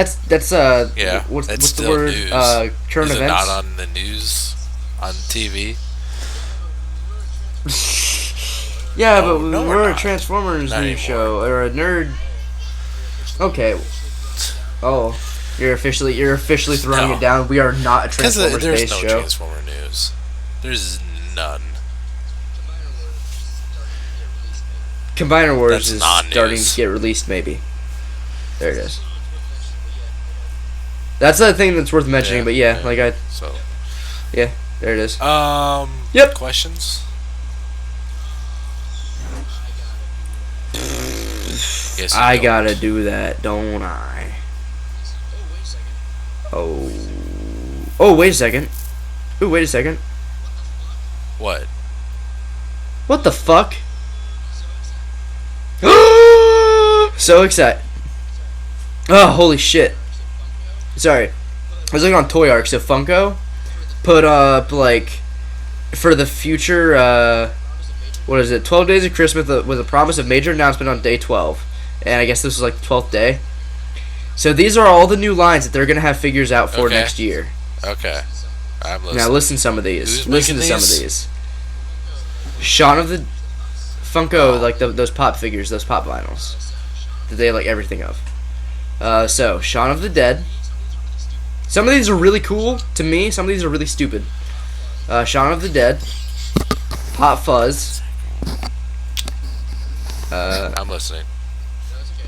yeah. What's the still word? News. Current Is it events. not on the news on TV? Yeah, No, but no, we're a not. Transformers Not news anymore. show or a nerd. Okay. Oh, you're officially throwing No. it down. We are not a Because Transformers there's based no show. Transformer news. There's none. Combiner Wars That's is non-news. starting to get released. Maybe. There it is. That's the thing that's worth mentioning. But yeah, like So. yeah, there it is. Yep. Questions? Yes, you I don't. gotta do that, don't I? Oh. Oh, wait a second. Ooh, wait a second. What? What the fuck? So excited. Oh, holy shit. Sorry. I was looking on Toy Arc, so Funko put up, like, for the future, what is it, 12 Days of Christmas with a promise of major announcement on day 12. And I guess this was like the 12th day. So these are all the new lines that they're going to have figures out for next year. Okay. I'm listening. Now listen to some of these. Who's Listen to making some of these. Shaun of the Funko, like those pop figures, those pop vinyls that they have like everything of. So Shaun of the Dead. Some of these are really cool to me. Some of these are really stupid. Shaun of the Dead. Hot Fuzz. I'm listening.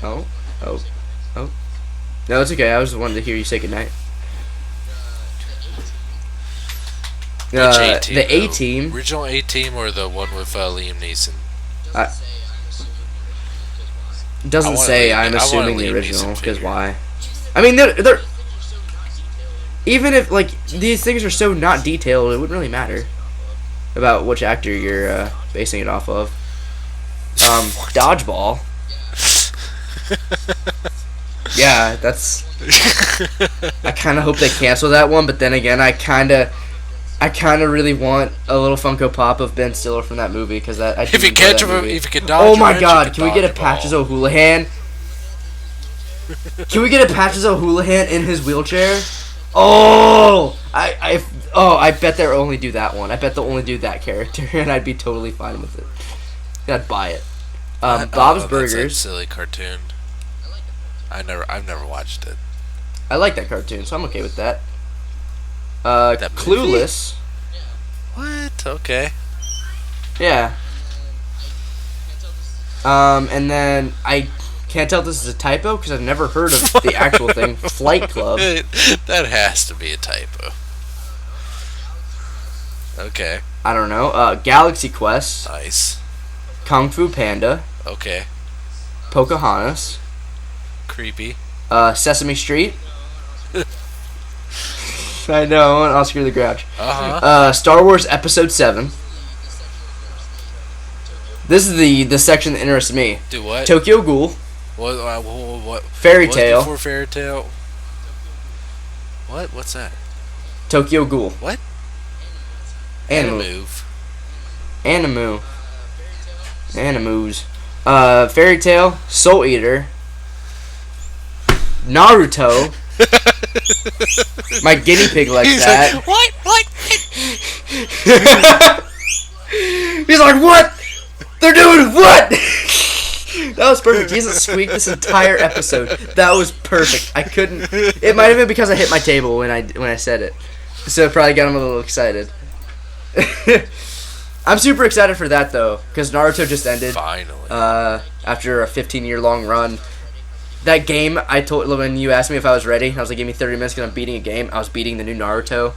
Oh. No, it's okay. I was wanting to hear you say goodnight. Which A-Team, the though? A-Team. Original A-Team or the one with Liam Neeson? Doesn't say. I'm I want a assuming the Liam original, Neeson because figure. why? I mean, they're even if like these things are so not detailed, it wouldn't really matter. about which actor you're basing it off of. Dodgeball. Yeah, that's. I kind of hope they cancel that one, but then again, I kind of really want a little Funko Pop of Ben Stiller from that movie because that. I If you catch him, if you can dodge. Oh my God! Can we get a Patches O'Houlihan? Can we get a Patches O'Houlihan in his wheelchair? Oh, I bet they'll only do that one. I bet they'll only do that character, and I'd be totally fine with it. I'd buy it. Bob's Burgers. That's a silly cartoon. I've never watched it. I like that cartoon, so I'm okay with that. That movie? Clueless. What? Okay. Yeah. And then I can't tell if this is a typo because I've never heard of the actual thing. Flight Club. That has to be a typo. Okay. I don't know. Galaxy Quest. Nice. Kung Fu Panda. Okay. Pocahontas. Creepy. Sesame Street. I know, Oscar the Grouch. Star Wars Episode 7. This is the section that interests me. Do what? Tokyo Ghoul. What? Fairy Tale. Before Fairy Tale. What? What's that? Tokyo Ghoul. What? Animu. Animus. Fairy Tale. Soul Eater. Naruto. My guinea pig likes He's that. like, what? He's like, what? They're doing what? That was perfect. He hasn't squeaked this entire episode. That was perfect. I couldn't. It might have been because I hit my table when I said it, so it probably got him a little excited. I'm super excited for that though, because Naruto just ended. Finally. After a 15-year-long run. That game, I told when you asked me if I was ready, I was like, give me 30 minutes because I'm beating a game. I was beating the new Naruto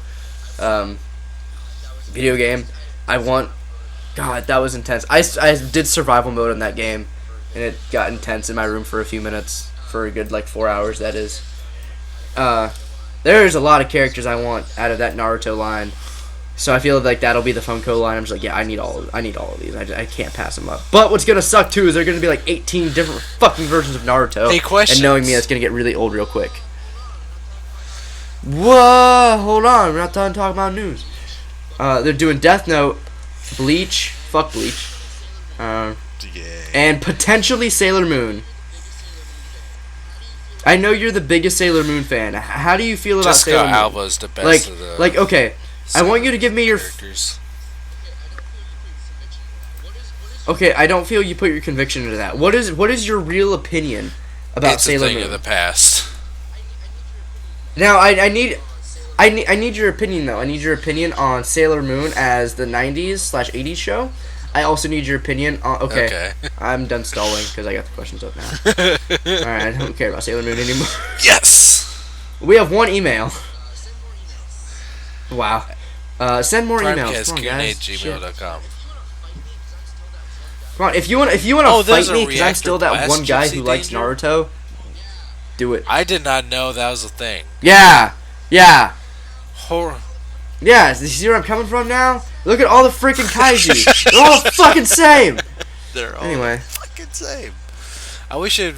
video game. God, that was intense. I did survival mode in that game, and it got intense in my room for a few minutes, for a good, 4 hours, that is. There's a lot of characters I want out of that Naruto line. So I feel like that'll be the Funko line. I'm just like, yeah, I need all of these. I can't pass them up. But what's gonna suck too is they're gonna be 18 different fucking versions of Naruto. Hey, questions. And knowing me, that's gonna get really old real quick. Whoa, hold on, we're not done talking about news. They're doing Death Note, Bleach, fuck Bleach, and potentially Sailor Moon. I know you're the biggest Sailor Moon fan. How do you feel about Sailor Moon? Alba is the best of the okay. I want you to give me your characters. Okay, I don't feel you put your conviction into that. What is your real opinion about Sailor Moon? It's a thing of the past. Now I need your opinion though. I need your opinion on Sailor Moon as the 90s/80s show. I also need your opinion on. Okay. I'm done stalling because I got the questions up now. All right, I don't care about Sailor Moon anymore. Yes. We have one email. Wow. Send more emails. Come on, guys. Primecast@gmail.com. Come on, if you want to fight me because I'm still that one guy who likes Naruto, do it. I did not know that was a thing. Yeah. Horror. Yeah, you see where I'm coming from now? Look at all the freaking kaiju. They're all the fucking same. They're all anyway. Fucking same. I wish I'd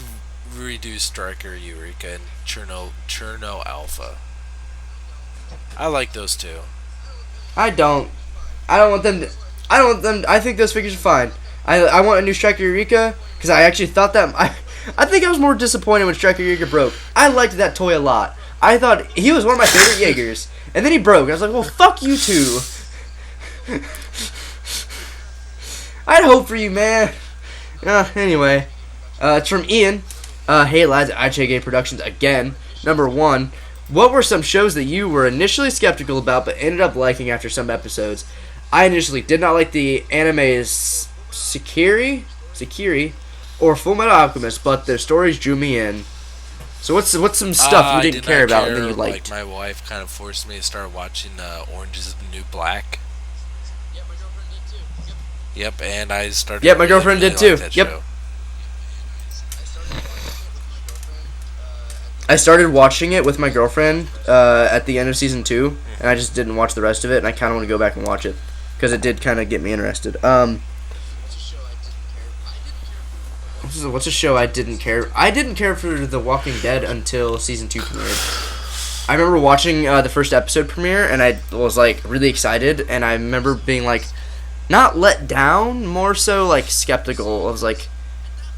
redo Striker, Eureka, and Cherno Alpha. I like those two. I don't want them. I think those figures are fine. I want a new Striker Eureka because I actually thought that. I think I was more disappointed when Striker Eureka broke. I liked that toy a lot. I thought he was one of my favorite Jaegers, and then he broke. I was like, well, fuck you too. I'd hope for you, man. Anyway, it's from Ian. Hey lads, IJG Productions again. Number 1. What were some shows that you were initially skeptical about but ended up liking after some episodes? I initially did not like the anime's Sekiri or Full Metal Alchemist, but their stories drew me in. So what's some stuff you didn't care about and then you liked? Like my wife kind of forced me to start watching Orange Is the New Black. Yeah, my girlfriend did too. Yep, and I started. Yep, my girlfriend did too. Yep. I started watching it with my girlfriend at the end of season 2, and I just didn't watch the rest of it, and I kind of want to go back and watch it. because it did kind of get me interested. What's a show I didn't care? I didn't care for The Walking Dead until season 2 premiered. I remember watching the first episode premiere, and I was like really excited, and I remember being like, not let down, more so like skeptical. I was like,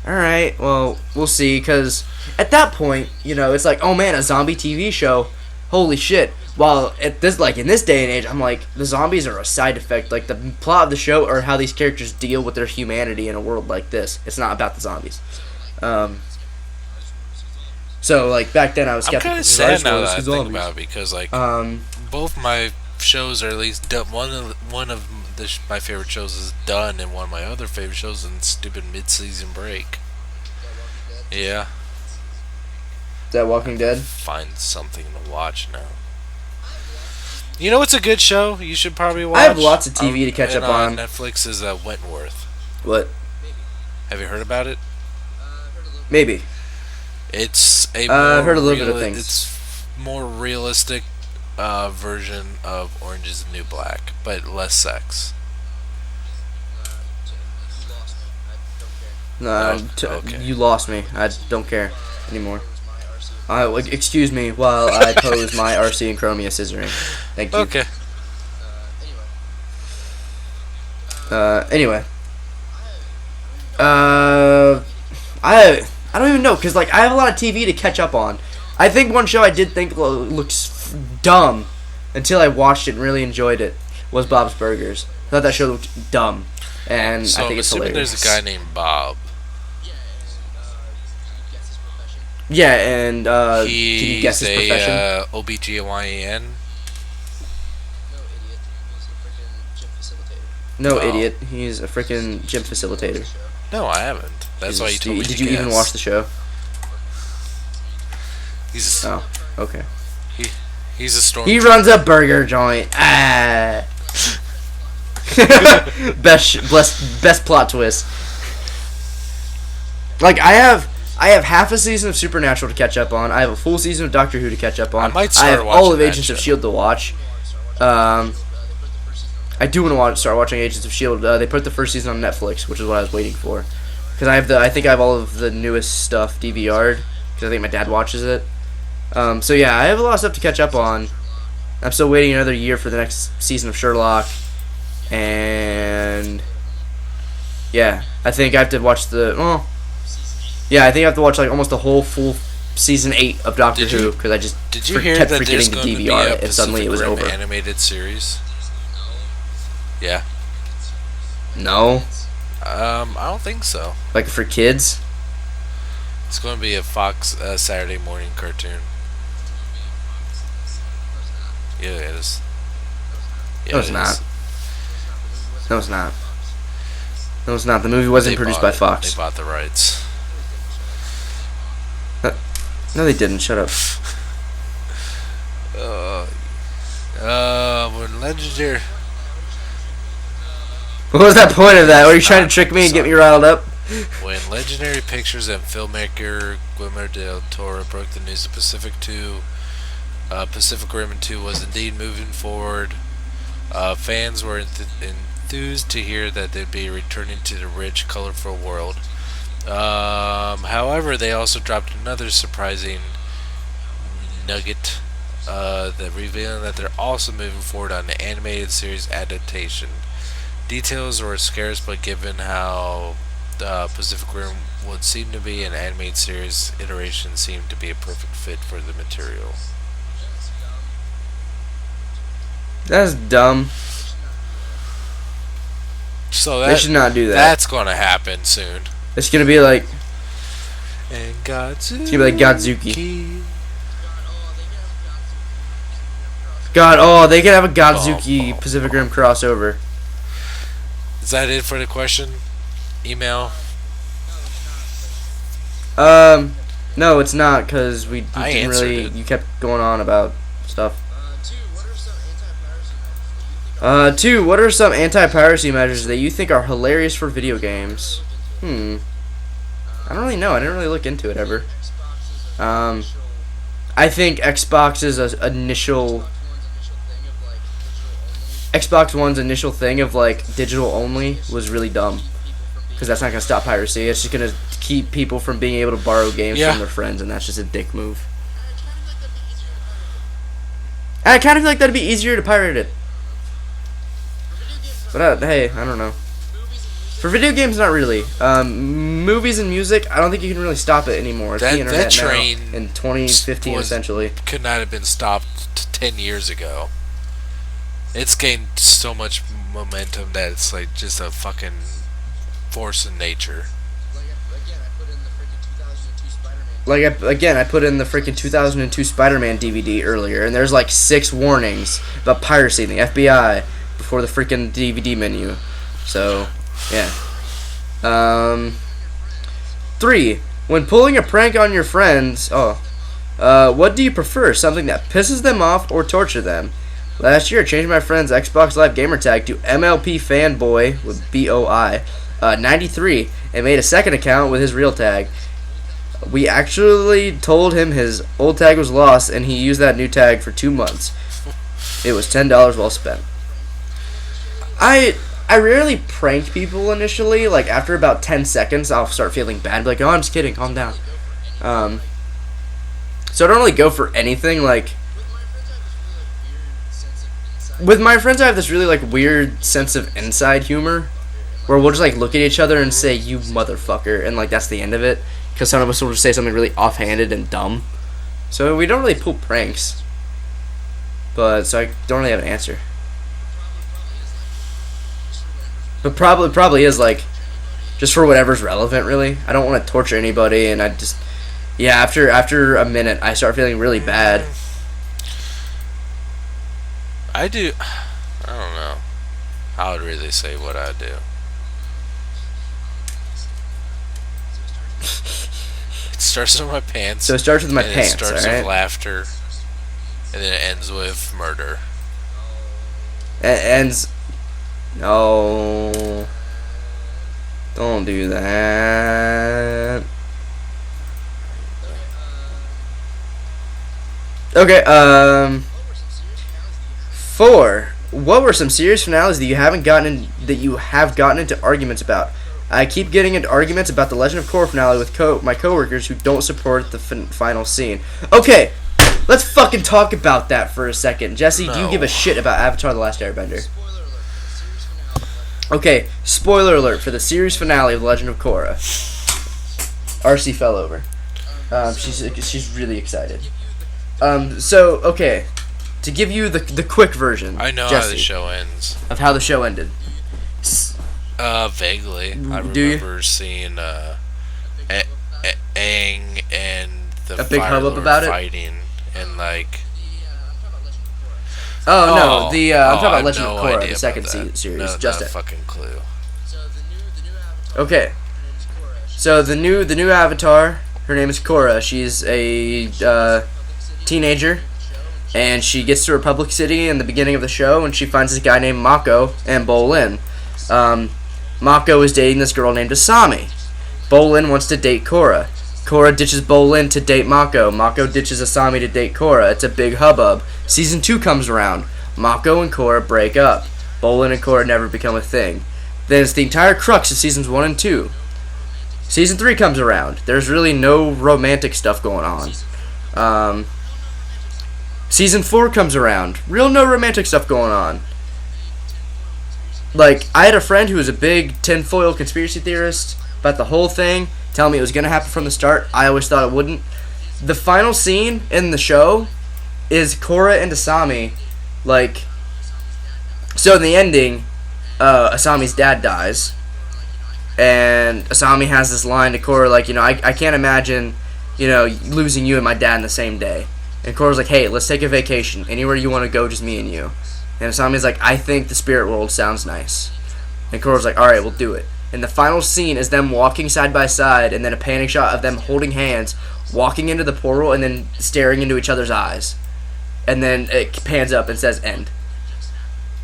all right, well, we'll see, because at that point, you know, it's like, oh man, a zombie TV show, holy shit. While at this, like in this day and age, I'm like, the zombies are a side effect. Like the plot of the show or how these characters deal with their humanity in a world like this. It's not about the zombies. So like back then, I was I'm skeptical. kind of sad now that I think about it because like both my shows are at least done. One of my favorite shows is done, and one of my other favorite shows is stupid mid-season break. Yeah. Is that Walking Dead? Find something to watch now. You know what's a good show you should probably watch? I have lots of TV to catch up on. Netflix is Wentworth. What? Have you heard about it? Maybe. It's a I've heard a little bit of things. It's more realistic version of Orange is the New Black, but less sex. No, okay. You lost me. I don't care anymore. Excuse me while I pose my RC and Chromia scissoring. Thank you. Okay. Anyway. I don't even know, because like I have a lot of TV to catch up on. I think one show I did think looks dumb until I watched it and really enjoyed it was Bob's Burgers. I thought that show looked dumb, and So I think it's hilarious. there's a guy named Bob. Yeah, and can you guess his He's profession? a OBGYN. No, Oh. idiot. He's a freaking gym facilitator. No, I haven't. That's why you told me Did to you even guess. watch the show? He's a, Oh, okay. he's a storm. He runs a burger joint. Ah. best plot twist. Like I have half a season of Supernatural to catch up on. I have a full season of Doctor Who to catch up on. I might start have all watching of that Agents of show. Shield to watch. I do want to start watching Agents of Shield. They put the first season on Netflix, which is what I was waiting for. Because I think I have all of the newest stuff DVR'd. Because I think my dad watches it. So yeah, I have a lot of stuff to catch up on. I'm still waiting another year for the next season of Sherlock. And yeah, I think I have to watch I think I have to watch like almost the whole full season 8 of Doctor Who because I just Did you hear kept that there's forgetting to going to be DVR a it, and suddenly it was Pacific Rim over. animated series? Yeah. No, I don't think so. like for kids. It's going to be a Fox Saturday morning cartoon. Yeah, it is. Yeah, No, it's it not. is. No, it's not. No, it's not. The movie wasn't produced by Fox. They bought the rights. No, they didn't. Shut up. When Legendary. What was that point of that? Were you trying to trick me and get me riled up? When Legendary Pictures and filmmaker Guillermo del Toro broke the news that Pacific Rim 2 was indeed moving forward, fans were enthused to hear that they'd be returning to the rich, colorful world. However, they also dropped another surprising nugget that revealing that they're also moving forward on an animated series adaptation. Details were scarce, but given how Pacific Rim would seem to be an animated series, iteration seemed to be a perfect fit for the material. That's dumb. So They should not do that. That's gonna happen soon. It's gonna be like And Godzuki. It's gonna be like Godzuki. God. Oh, they could have a Godzuki Pacific Rim crossover. Is that it for the question? Email. No, it's not because we I didn't answered really. it. You kept going on about stuff. Two, what are some What are some anti-piracy anti-piracy measures measures that you think are hilarious for video games? I don't really know. I didn't really look into it ever. I think Xbox's initial Xbox One's initial thing of like digital only was really dumb because that's not gonna stop piracy. It's just gonna keep people from being able to borrow games Yeah. from their friends, and that's just a dick move. And I kind of feel like that'd be easier to pirate it. But hey, I don't know. For video games, not really. Movies and music, I don't think you can really stop it anymore. It's the internet that train now in 2015, essentially. could not have been stopped 10 years ago. It's gained so much momentum that it's like just a fucking force in nature. I put in the freaking 2002 Spiderman DVD earlier, and there's like 6 warnings about piracy in the FBI before the freaking DVD menu. So, yeah. 3. When pulling a prank on your friends, what do you prefer? Something that pisses them off or torture them? Last year, I changed my friend's Xbox Live gamer tag to MLP Fanboy with BOI 93 and made a second account with his real tag. We actually told him his old tag was lost, and he used that new tag for 2 months. It was $10 well spent. I rarely prank people initially. Like, after about 10 seconds, I'll start feeling bad. Be like, oh, I'm just kidding. Calm down. So I don't really go for anything. Like, with my friends, I have this really, like, weird sense of inside humor where we'll just, like, look at each other and say, you motherfucker, and, like, that's the end of it. Because some of us will just say something really offhanded and dumb. So we don't really pull pranks. So I don't really have an answer. But probably is, like, just for whatever's relevant, really. I don't want to torture anybody, and I just... Yeah, after a minute, I start feeling really bad. I don't know. I would really say what I do. It starts with my pants. So it starts with my and pants, It starts alright? with laughter, and then it ends with murder. Ends... No... Don't do that... Okay, 4. What were some serious finales that you have gotten into arguments about? I keep getting into arguments about the Legend of Korra finale with my coworkers who don't support the final scene. Okay, let's fucking talk about that for a second. Jesse, do you give a shit about Avatar: The Last Airbender? Okay, spoiler alert for the series finale of The Legend of Korra. RC fell over. She's really excited. Okay, to give you the quick version, I know Jesse, how the show ends. of how the show ended. Vaguely. I Do you? remember seeing Aang and the A big Fire hubbub Lord about it? fighting, and like. Oh no, I'm talking I about have Legend no of Korra, idea the second about that. series. No, Just not a it. fucking clue. Okay. So the new Avatar, her name is Korra. She's a teenager, and she gets to Republic City in the beginning of the show, and she finds this guy named Mako and Bolin. Mako is dating this girl named Asami. Bolin wants to date Korra. Korra ditches Bolin to date Mako. Mako ditches Asami to date Korra. It's a big hubbub. Season 2 comes around. Mako and Korra break up. Bolin and Korra never become a thing. Then it's the entire crux of seasons 1 and 2. Season 3 comes around. There's really no romantic stuff going on. Season 4 comes around. No romantic stuff going on. Like, I had a friend who was a big tinfoil conspiracy theorist about the whole thing, telling me it was going to happen from the start. I always thought it wouldn't. The final scene in the show is Korra and Asami, like... So in the ending, Asami's dad dies, and Asami has this line to Korra, like, I can't imagine, losing you and my dad in the same day. And Korra's like, hey, let's take a vacation. Anywhere you want to go, just me and you. And Asami's like, I think the spirit world sounds nice. And Korra's like, alright, we'll do it. And the final scene is them walking side by side, and then a panic shot of them holding hands, walking into the portal, and then staring into each other's eyes. And then it pans up and says end.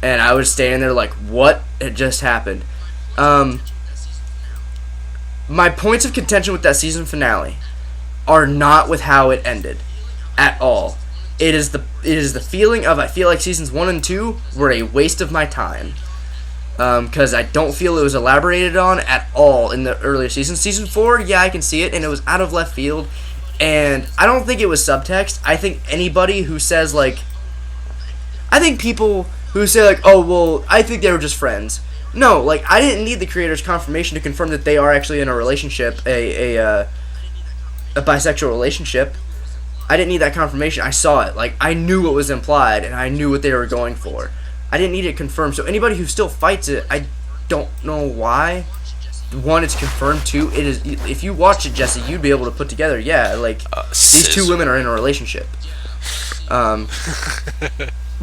And I was standing there like, what? It just happened. My points of contention with that season finale are not with how it ended. At all. it is the feeling of I feel like seasons 1 and 2 were a waste of my time. Because I don't feel it was elaborated on at all in the earlier seasons. Season 4, yeah, I can see it, and it was out of left field. And I don't think it was subtext. I think anybody who says, like... I think people who say, like, oh, well, I think they were just friends. No, like, I didn't need the creator's confirmation to confirm that they are actually in a relationship, a bisexual relationship. I didn't need that confirmation. I saw it. Like, I knew what was implied, and I knew what they were going for. I didn't need it confirmed. So anybody who still fights it, I don't know why. One, it's confirmed. Two, it is. If you watch it, Jesse, you'd be able to put together. Yeah, like these two women are in a relationship.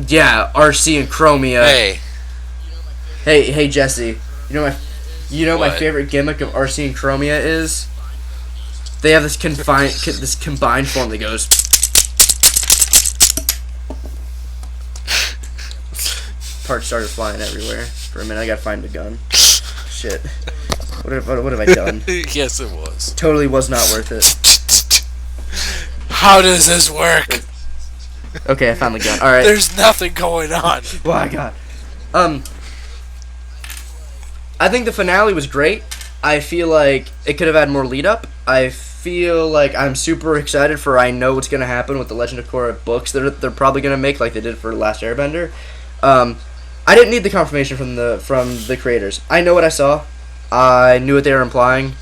Yeah, RC and Chromia. Hey, Jesse. You know my favorite gimmick of RC and Chromia is they have this combined form that goes. Parts started flying everywhere. For a minute, I gotta find the gun. Shit. What have I done? Yes, it was. Totally was not worth it. How does this work? Okay, I found the gun. Alright. There's nothing going on. Oh my god. I think the finale was great. I feel like it could have had more lead up. I feel like I'm super excited for I know what's gonna happen with the Legend of Korra books that they're probably gonna make like they did for Last Airbender. I didn't need the confirmation from the creators. I know what I saw. I knew what they were implying,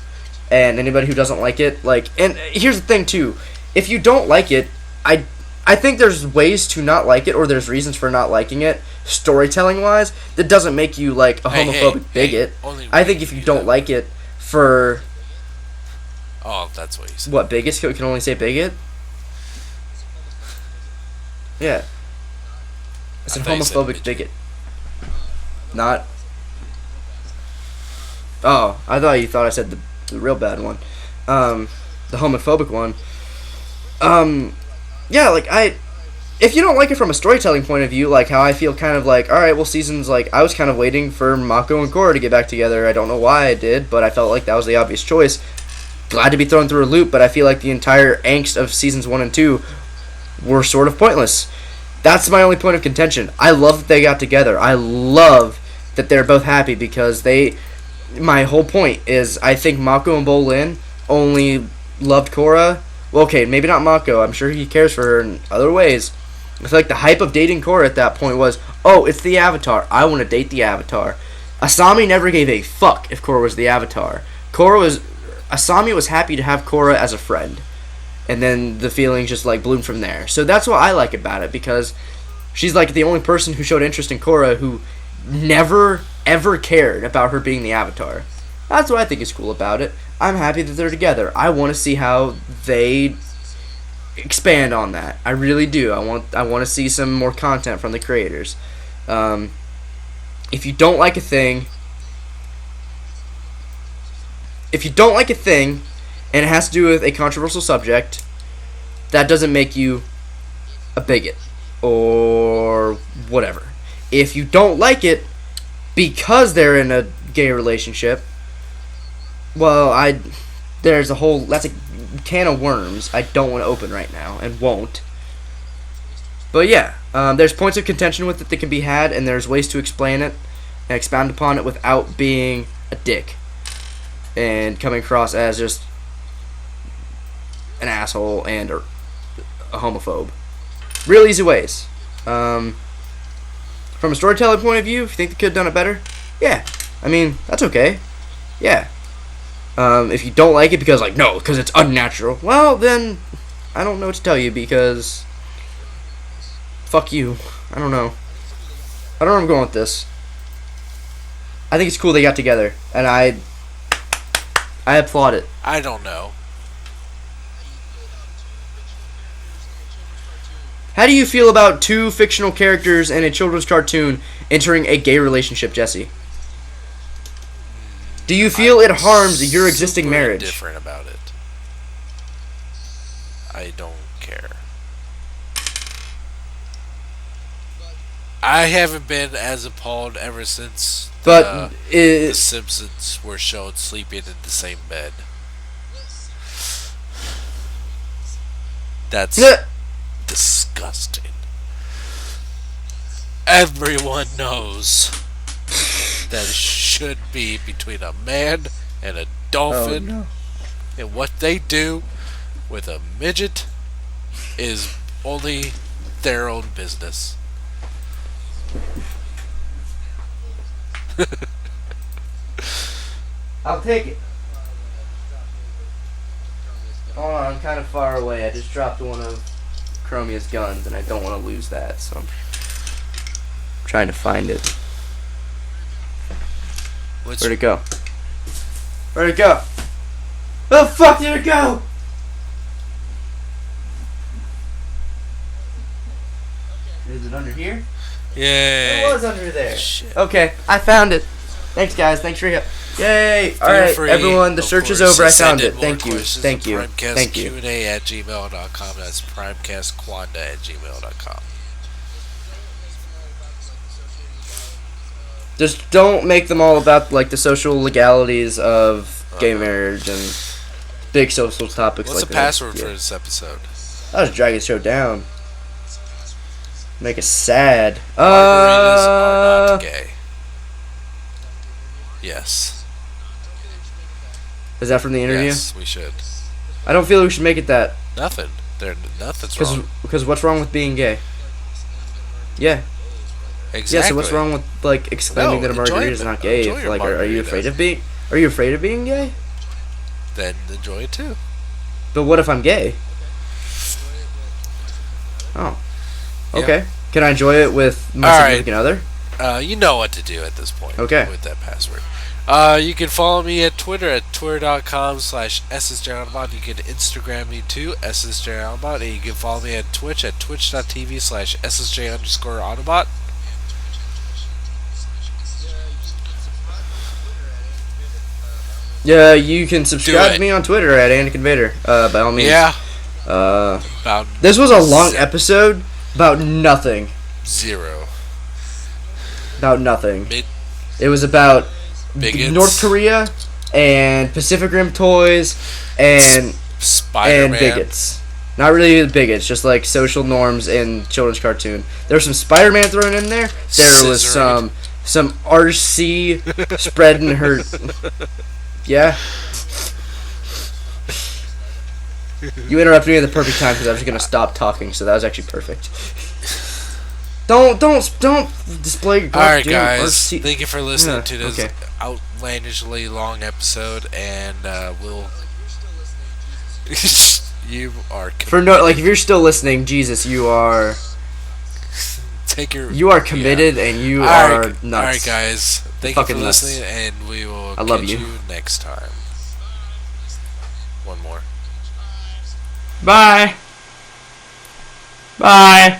and anybody who doesn't like it, like, and here's the thing too, if you don't like it, I think there's ways to not like it, or there's reasons for not liking it, storytelling wise, that doesn't make you like a homophobic bigot. I think if you don't like it for that's what you said. What, bigots can only say bigot? Yeah. It's a homophobic bigot. Not. Oh, I thought I said the real bad one. The homophobic one. Yeah, like, if you don't like it from a storytelling point of view, like how I feel kind of like, alright, well, seasons, like, I was kind of waiting for Mako and Korra to get back together. I don't know why I did, but I felt like that was the obvious choice. Glad to be thrown through a loop, but I feel like the entire angst of seasons 1 and 2 were sort of pointless. That's my only point of contention. I love that they got together. I love that they're both happy because my whole point is I think Mako and Bolin only loved Korra. Well, okay, maybe not Mako. I'm sure he cares for her in other ways. I feel like the hype of dating Korra at that point was, oh, it's the Avatar. I want to date the Avatar. Asami never gave a fuck if Korra was the Avatar. Asami was happy to have Korra as a friend. And then the feelings just like bloomed from there. So that's what I like about it, because she's like the only person who showed interest in Korra who never ever cared about her being the Avatar. That's what I think is cool about it. I'm happy that they're together. I want to see how they expand on that. I really do. I want to see some more content from the creators. If you don't like a thing, and it has to do with a controversial subject, that doesn't make you a bigot or whatever. If you don't like it because they're in a gay relationship, well, that's a can of worms I don't want to open right now and won't. But yeah, there's points of contention with it that can be had, and there's ways to explain it and expound upon it without being a dick and coming across as just an asshole and a homophobe. Real easy ways. From a storytelling point of view, if you think they could have done it better, yeah. I mean, that's okay. Yeah. If you don't like it because, like, no, because it's unnatural, well, then I don't know what to tell you, because fuck you. I don't know where I'm going with this. I think it's cool they got together, and I applaud it. I don't know. How do you feel about two fictional characters in a children's cartoon entering a gay relationship, Jesse? Do you feel it harms your existing marriage? Different about it. I don't care. I haven't been as appalled ever since But the Simpsons were shown sleeping in the same bed. disgusting. Everyone knows that it should be between a man and a dolphin, Oh, no. and what they do with a midget is only their own business. I'll take it. Hold on, I'm kind of far away. I just dropped one of Chromia's guns, and I don't want to lose that, so I'm trying to find it. Where'd it go? Where'd it go? Where the fuck did it go? Is it under here? Yay! It was under there. Shit. Okay, I found it. Thanks, guys. Thanks for your help. Yay! All right, free, everyone. The of search is course, over. to I found send in it. more Thank you. questions Thank to you. Primecast Thank you. Q&A@gmail.com. That's primecastquanda@gmail.com. Just don't make them all about like the social legalities of gay marriage and big social topics. What's like the that. password Yeah. for this episode? I'll just drag this show down. Make it sad. Margaritas are not gay. Yes. Is that from the interview? Yes, we should. I don't feel we should make it that. Nothing. Nothing's wrong. Because what's wrong with being gay? Yeah. Exactly. Yeah. So what's wrong with like exclaiming No, that a margarita is enjoy- not gay? enjoy If, your like, are you margarita. afraid of being? Are you afraid of being gay? Then enjoy it too. But what if I'm gay? Oh. Yeah. Okay. Can I enjoy it with my All right. significant other? You know what to do at this point. Okay. With that password. You can follow me at Twitter at twitter.com/ssjaronbot. You can Instagram me too, ssjaronbot. And you can follow me at Twitch at twitch.tv/ssj_Autobot. Yeah, you can subscribe it. to me on Twitter at Anakin Vader. By all means. Yeah. Uh, About this was a long episode about nothing. 0. About nothing. Mid- It was about Bigots. North Korea and Pacific Rim toys and Spiderman. bigots. Not really bigots, just like social norms in children's cartoon. There was some Spider-Man thrown in there. There was Scissoring. some RC spreading her. Yeah. You interrupted me at the perfect time because I was gonna stop talking, so that was actually perfect. Don't display your Alright, goddamn guys. RC. Thank you for listening Yeah, to this okay. outlandishly long episode, and we'll. You are For no, like if you're still listening, Jesus, you are committed and you are nuts. Alright, guys. Thank you for Fucking nuts. listening, and we will I love catch you. you next time. One more. Bye. Bye.